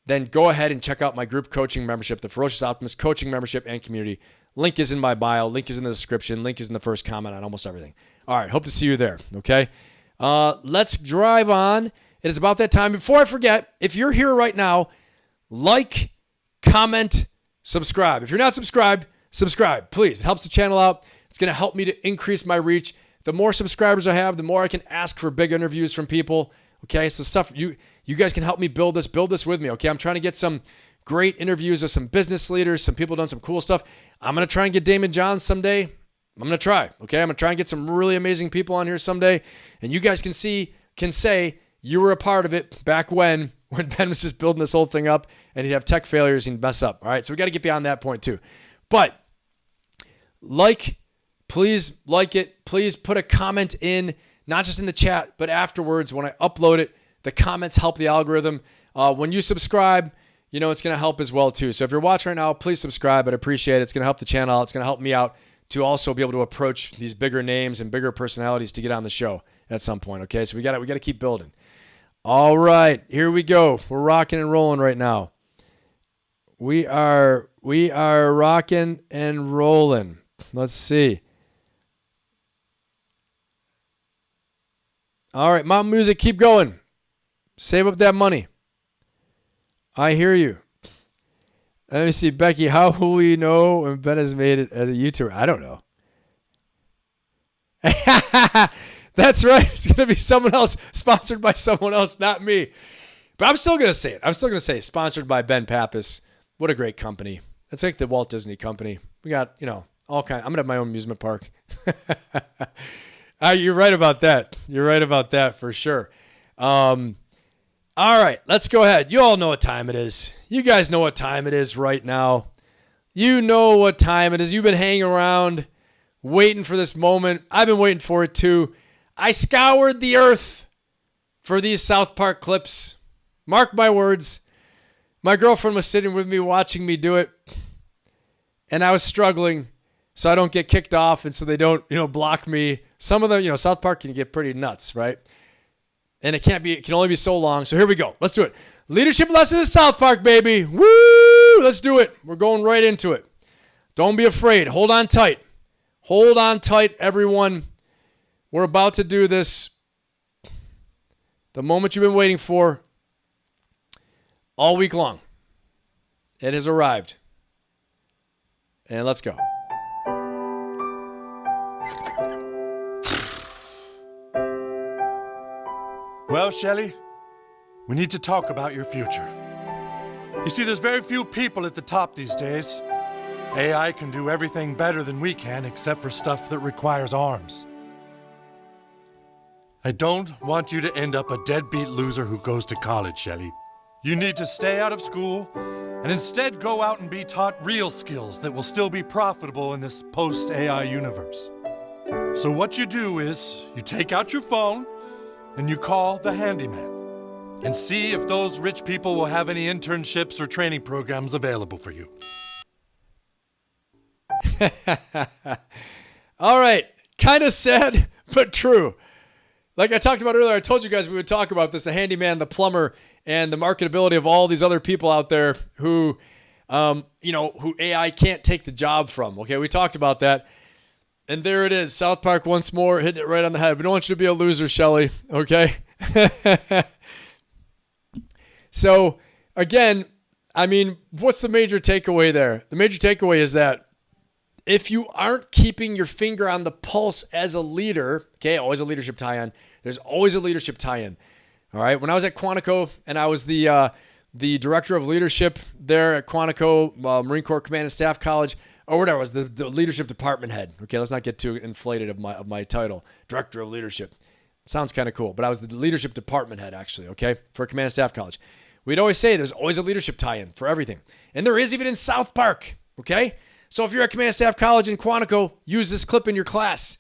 then go ahead and check out my group coaching membership, the Ferocious Optimist coaching membership and community. Link is in my bio. Link is in the description. Link is in the first comment on almost everything. All right. Hope to see you there. Okay. Let's drive on. It is about that time. Before I forget, if you're here right now, like, comment, subscribe. If you're not subscribed, subscribe, please. It helps the channel out. It's going to help me to increase my reach. The more subscribers I have, the more I can ask for big interviews from people. Okay. So stuff you guys can help me build this with me. Okay. I'm trying to get some great interviews of some business leaders, some people done some cool stuff. I'm going to try and get Daymond John someday. I'm going to try. Okay. I'm going to try and get some really amazing people on here someday. And you guys can say you were a part of it back when Ben was just building this whole thing up and he'd have tech failures and mess up. All right. So we got to get beyond that point too. But please like it. Please put a comment in, not just in the chat, but afterwards when I upload it. The comments help the algorithm. When you subscribe, it's going to help as well too. So if you're watching right now, please subscribe. I'd appreciate it. It's going to help the channel. It's going to help me out to also be able to approach these bigger names and bigger personalities to get on the show at some point. Okay. So we got to keep building. All right, here we go. We're rocking and rolling right now. We are rocking and rolling. Let's see. All right, Mount Music, keep going. Save up that money. I hear you. Let me see, Becky, how will we know when Ben has made it as a YouTuber? I don't know. That's right. It's going to be someone else, sponsored by someone else, not me. But I'm still going to say it. I'm still going to say sponsored by Ben Pappas. What a great company. It's like the Walt Disney Company. We got, all kinds. I'm going to have my own amusement park. You're right about that. You're right about that for sure. All right, let's go ahead. You all know what time it is. You guys know what time it is right now. You know what time it is. You've been hanging around waiting for this moment. I've been waiting for it too. I scoured the earth for these South Park clips. Mark my words. My girlfriend was sitting with me watching me do it, and I was struggling so I don't get kicked off and so they don't, block me. Some of them, South Park can get pretty nuts, right? And it can only be so long. So here we go. Let's do it. Leadership lessons in South Park, baby. Woo! Let's do it. We're going right into it. Don't be afraid. Hold on tight. Hold on tight, everyone. We're about to do this. The moment you've been waiting for all week long. It has arrived. And let's go. Well, Shelley, we need to talk about your future. You see, there's very few people at the top these days. AI can do everything better than we can, except for stuff that requires arms. I don't want you to end up a deadbeat loser who goes to college, Shelley. You need to stay out of school and instead go out and be taught real skills that will still be profitable in this post-AI universe. So what you do is you take out your phone and you call the handyman and see if those rich people will have any internships or training programs available for you. All right. Kind of sad, but true. Like I talked about earlier, I told you guys we would talk about this, the handyman, the plumber, and the marketability of all these other people out there who, who AI can't take the job from. Okay, we talked about that. And there it is. South Park once more, hitting it right on the head. We don't want you to be a loser, Shelley. Okay? So, again, what's the major takeaway there? The major takeaway is that if you aren't keeping your finger on the pulse as a leader, okay, always a leadership tie-in. There's always a leadership tie-in. All right? When I was at Quantico and I was the director of leadership there at Quantico, Marine Corps Command and Staff College, or whatever, I was the leadership department head. Okay, let's not get too inflated of my title. Director of leadership. Sounds kind of cool, but I was the leadership department head, actually, okay, for Command and Staff College. We'd always say there's always a leadership tie-in for everything. And there is even in South Park, okay? So if you're at Command and Staff College in Quantico, use this clip in your class.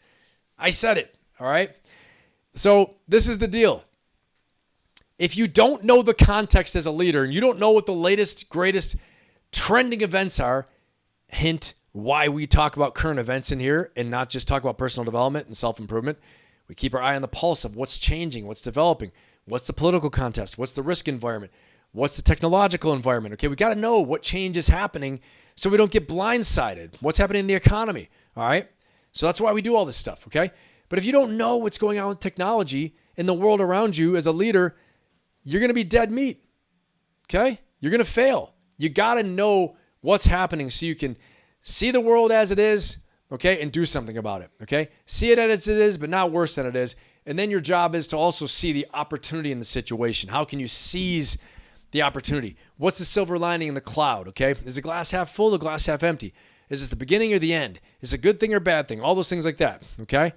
I said it, all right? So this is the deal. If you don't know the context as a leader and you don't know what the latest, greatest trending events are, hint why we talk about current events in here and not just talk about personal development and self-improvement. We keep our eye on the pulse of what's changing, what's developing, what's the political context, what's the risk environment, what's the technological environment. Okay, we got to know what change is happening so we don't get blindsided. What's happening in the economy, all right? So that's why we do all this stuff, okay? But if you don't know what's going on with technology in the world around you as a leader, you're going to be dead meat, okay? You're going to fail. You got to know what's happening so you can see the world as it is, okay, and do something about it, okay? See it as it is, but not worse than it is. And then your job is to also see the opportunity in the situation. How can you seize the opportunity? What's the silver lining in the cloud, okay? Is the glass half full or the glass half empty? Is this the beginning or the end? Is it a good thing or bad thing? All those things like that, okay?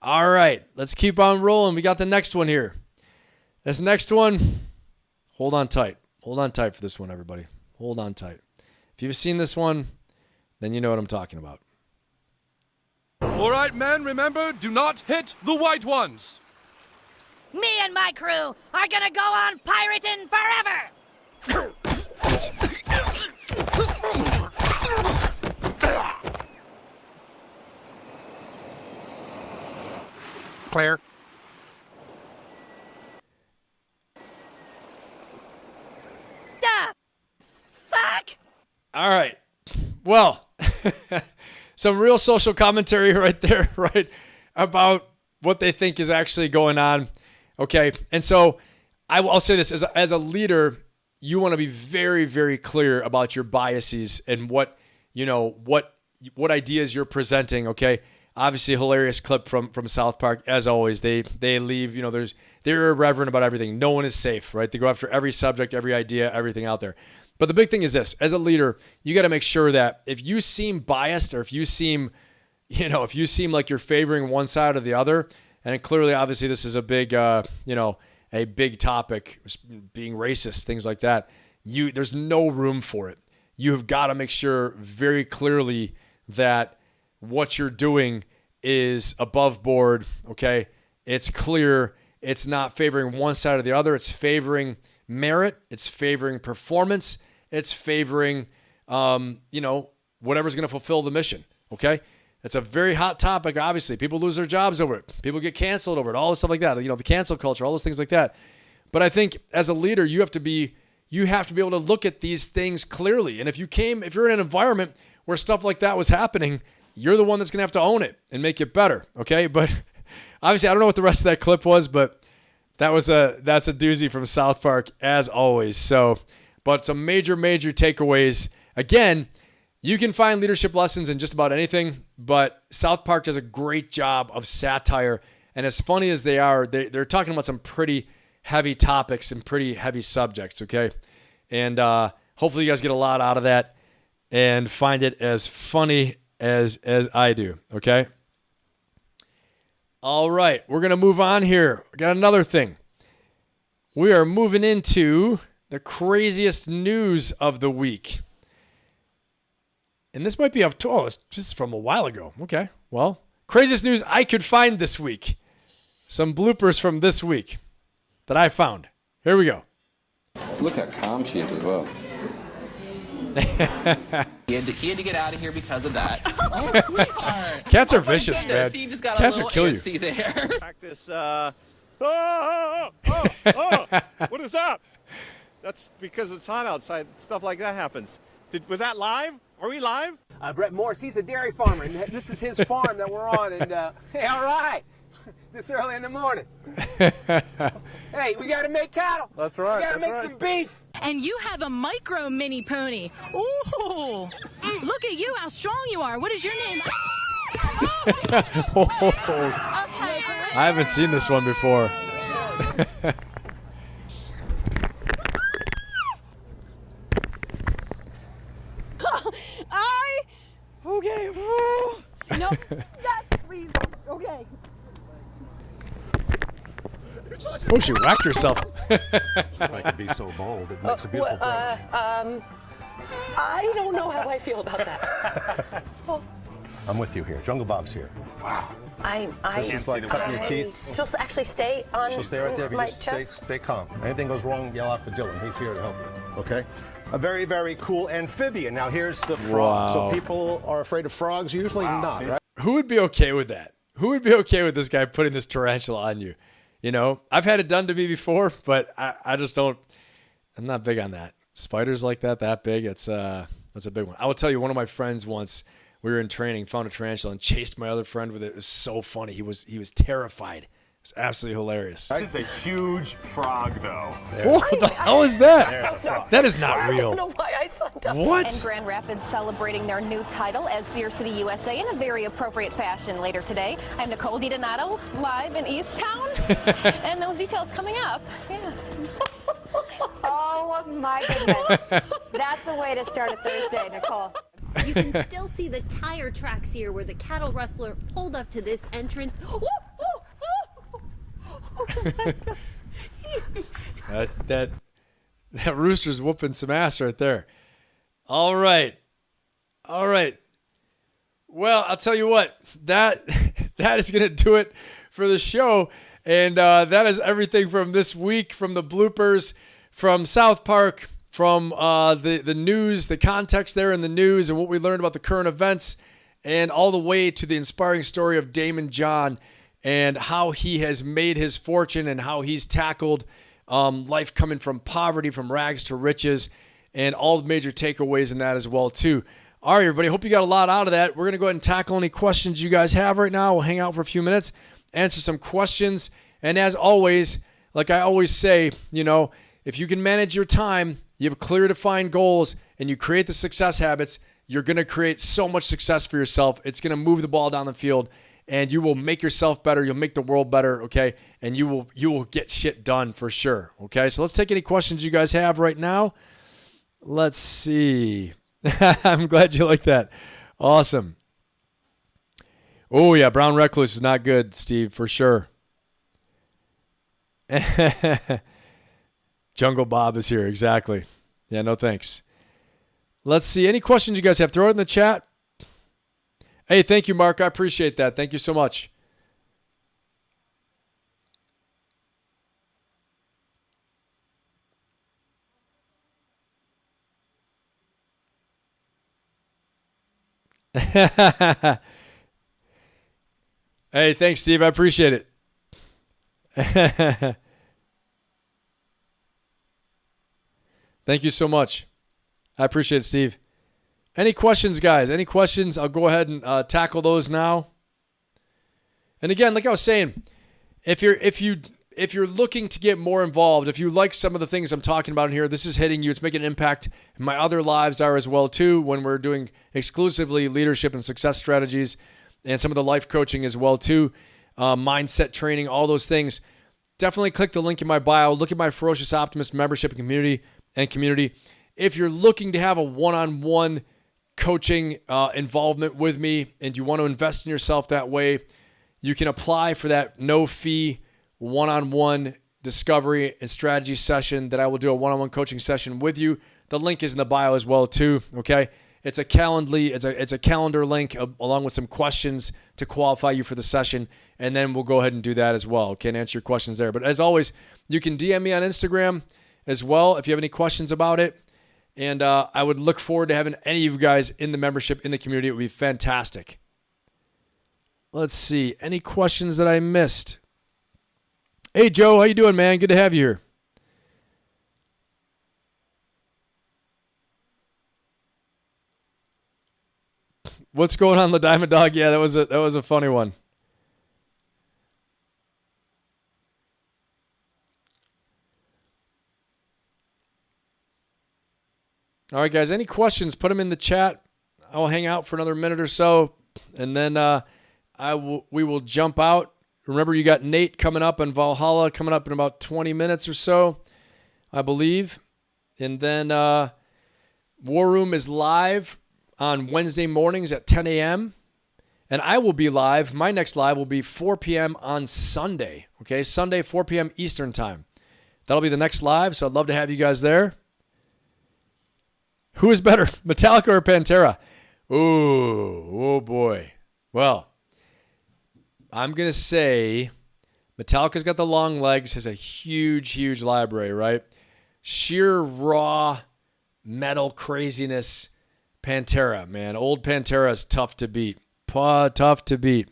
All right, let's keep on rolling. We got the next one here. This next one, hold on tight. Hold on tight for this one, everybody. Hold on tight. If you've seen this one, then you know what I'm talking about. All right, men, remember, do not hit the white ones. Me and my crew are gonna go on pirating forever! Claire. Fuck! All right. Well, some real social commentary right there, right, about what they think is actually going on. Okay. And so I'll say this as a leader, you want to be very, very clear about your biases and what ideas you're presenting. Okay. Obviously, a hilarious clip from South Park. As always, they leave, they're irreverent about everything. No one is safe, right? They go after every subject, every idea, everything out there. But the big thing is this: as a leader, you got to make sure that if you seem biased, or if you seem like you're favoring one side or the other, and clearly, obviously, this is a big, a big topic, being racist, things like that. There's no room for it. You have got to make sure very clearly that what you're doing is above board, okay? It's clear. It's not favoring one side or the other. It's favoring merit. It's favoring performance. It's favoring, whatever's going to fulfill the mission, okay? It's a very hot topic, obviously. People lose their jobs over it. People get canceled over it, all this stuff like that. The cancel culture, all those things like that. But I think as a leader, you have to be able to look at these things clearly. And if you're in an environment where stuff like that was happening, you're the one that's going to have to own it and make it better, okay? But obviously, I don't know what the rest of that clip was, but that's a doozy from South Park, as always. So, but some major, major takeaways. Again, you can find leadership lessons in just about anything, but South Park does a great job of satire. And as funny as they are, they're talking about some pretty heavy topics and pretty heavy subjects, okay? And hopefully you guys get a lot out of that and find it as funny as I do, okay? All right, we're going to move on here. We got another thing. We are moving into the craziest news of the week. And this might be this is from a while ago. Okay, well, craziest news I could find this week. Some bloopers from this week that I found. Here we go. Look how calm she is as well. He had to get out of here because of that. Oh, sweetheart. Cats are vicious, man. He just got Cats a will little kill you. antsy there. Practice, what is up? That's because it's hot outside. Stuff like that happens. Was that live? Are we live? Brett Morris, he's a dairy farmer, and this is his farm that we're on. And hey, all right, this early in the morning. Hey, we got to make cattle. That's right. We got to make some beef. And you have a micro mini pony. Ooh, look at you, how strong you are. What is your name? I haven't seen this one before. Okay. No, that's please. Okay. Oh, she whacked herself. If I could be so bold, it makes a beautiful pony. I don't know how I feel about that. I'm with you here. Jungle Bob's here. Wow. This is like cutting your teeth. She'll actually stay on She'll stay right there. If you my just chest. stay calm. Anything goes wrong, yell out for Dylan. He's here to help you. Okay? A very, very cool amphibian. Now here's the frog. Wow. So people are afraid of frogs. Usually not, right? Who would be okay with that? Who would be okay with this guy putting this tarantula on you? I've had it done to me before, but I just don't. I'm not big on that. Spiders like that big, that's a big one. I will tell you, one of my friends once, we were in training, found a tarantula and chased my other friend with it. It was so funny. He was terrified. It's absolutely hilarious. This is a huge frog, though. What the hell is that? That is not real. I don't know why I signed up. What? And Grand Rapids celebrating their new title as Beer City, USA in a very appropriate fashion later today. I'm Nicole DiDonato, live in East Town. And those details coming up. Yeah. Oh, my goodness. That's a way to start a Thursday, Nicole. You can still see the tire tracks here where the cattle rustler pulled up to this entrance. that rooster's whooping some ass right there. All right. Well, I'll tell you what, that is going to do it for the show. And that is everything from this week, from the bloopers, from South Park, from the news, the context there in the news and what we learned about the current events, and all the way to the inspiring story of Daymond John and how he has made his fortune and how he's tackled life coming from poverty, from rags to riches, and all the major takeaways in that as well, too. All right, everybody, hope you got a lot out of that. We're going to go ahead and tackle any questions you guys have right now. We'll hang out for a few minutes, answer some questions, And as always, like I always say, if you can manage your time, you have clear defined goals, and you create the success habits, you're going to create so much success for yourself. It's going to move the ball down the field, and you will make yourself better. You'll make the world better, okay? And you will get shit done for sure, okay? So let's take any questions you guys have right now. Let's see. I'm glad you like that. Awesome. Oh, yeah, Brown Recluse is not good, Steve, for sure. Jungle Bob is here, exactly. Yeah, no thanks. Let's see. Any questions you guys have? Throw it in the chat. Hey, thank you, Mark. I appreciate that. Thank you so much. Hey, thanks, Steve. I appreciate it. Thank you so much. I appreciate it, Steve. Any questions, guys? Any questions? I'll go ahead and tackle those now. And again, like I was saying, if you're looking to get more involved, if you like some of the things I'm talking about in here, this is hitting you. It's making an impact. My other lives are as well too, when we're doing exclusively leadership and success strategies, and some of the life coaching as well too, mindset training, all those things. Definitely click the link in my bio. Look at my Ferocious Optimist membership and community. If you're looking to have a one-on-one coaching involvement with me, and you want to invest in yourself that way, you can apply for that no-fee one-on-one discovery and strategy session that I will do a one-on-one coaching session with you. The link is in the bio as well too, okay? It's a calendar link along with some questions to qualify you for the session, and then we'll go ahead and do that as well, okay, and answer your questions there. But as always, you can DM me on Instagram as well if you have any questions about it. And I would look forward to having any of you guys in the membership, in the community. It would be fantastic. Let's see. Any questions that I missed? Hey, Joe. How you doing, man? Good to have you here. What's going on, the Diamond Dog? Yeah, that was a funny one. All right, guys, any questions, put them in the chat. I will hang out for another minute or so, and then we will jump out. Remember, you got Nate coming up on Valhalla, coming up in about 20 minutes or so, I believe. And then War Room is live on Wednesday mornings at 10 a.m., and I will be live. My next live will be 4 p.m. on Sunday, okay? Sunday, 4 p.m. Eastern time. That'll be the next live, so I'd love to have you guys there. Who is better, Metallica or Pantera? Oh boy. Well, I'm going to say Metallica's got the long legs, has a huge, huge library, right? Sheer raw metal craziness, Pantera, man. Old Pantera is tough to beat. Tough to beat.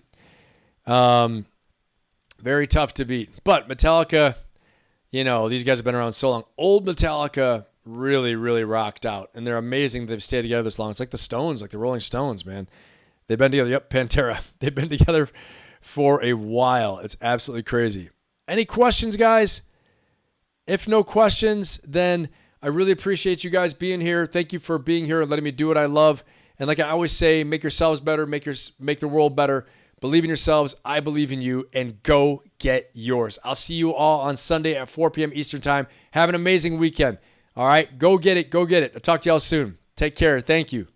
Very tough to beat. But Metallica, these guys have been around so long. Old Metallica really, really rocked out. And they're amazing they've stayed together this long. It's like the Stones, like the Rolling Stones, man. They've been together. Yep, Pantera. They've been together for a while. It's absolutely crazy. Any questions, guys? If no questions, then I really appreciate you guys being here. Thank you for being here and letting me do what I love. And like I always say, make yourselves better, make the world better. Believe in yourselves. I believe in you, and go get yours. I'll see you all on Sunday at 4 p.m. Eastern time. Have an amazing weekend. All right, go get it. Go get it. I'll talk to y'all soon. Take care. Thank you.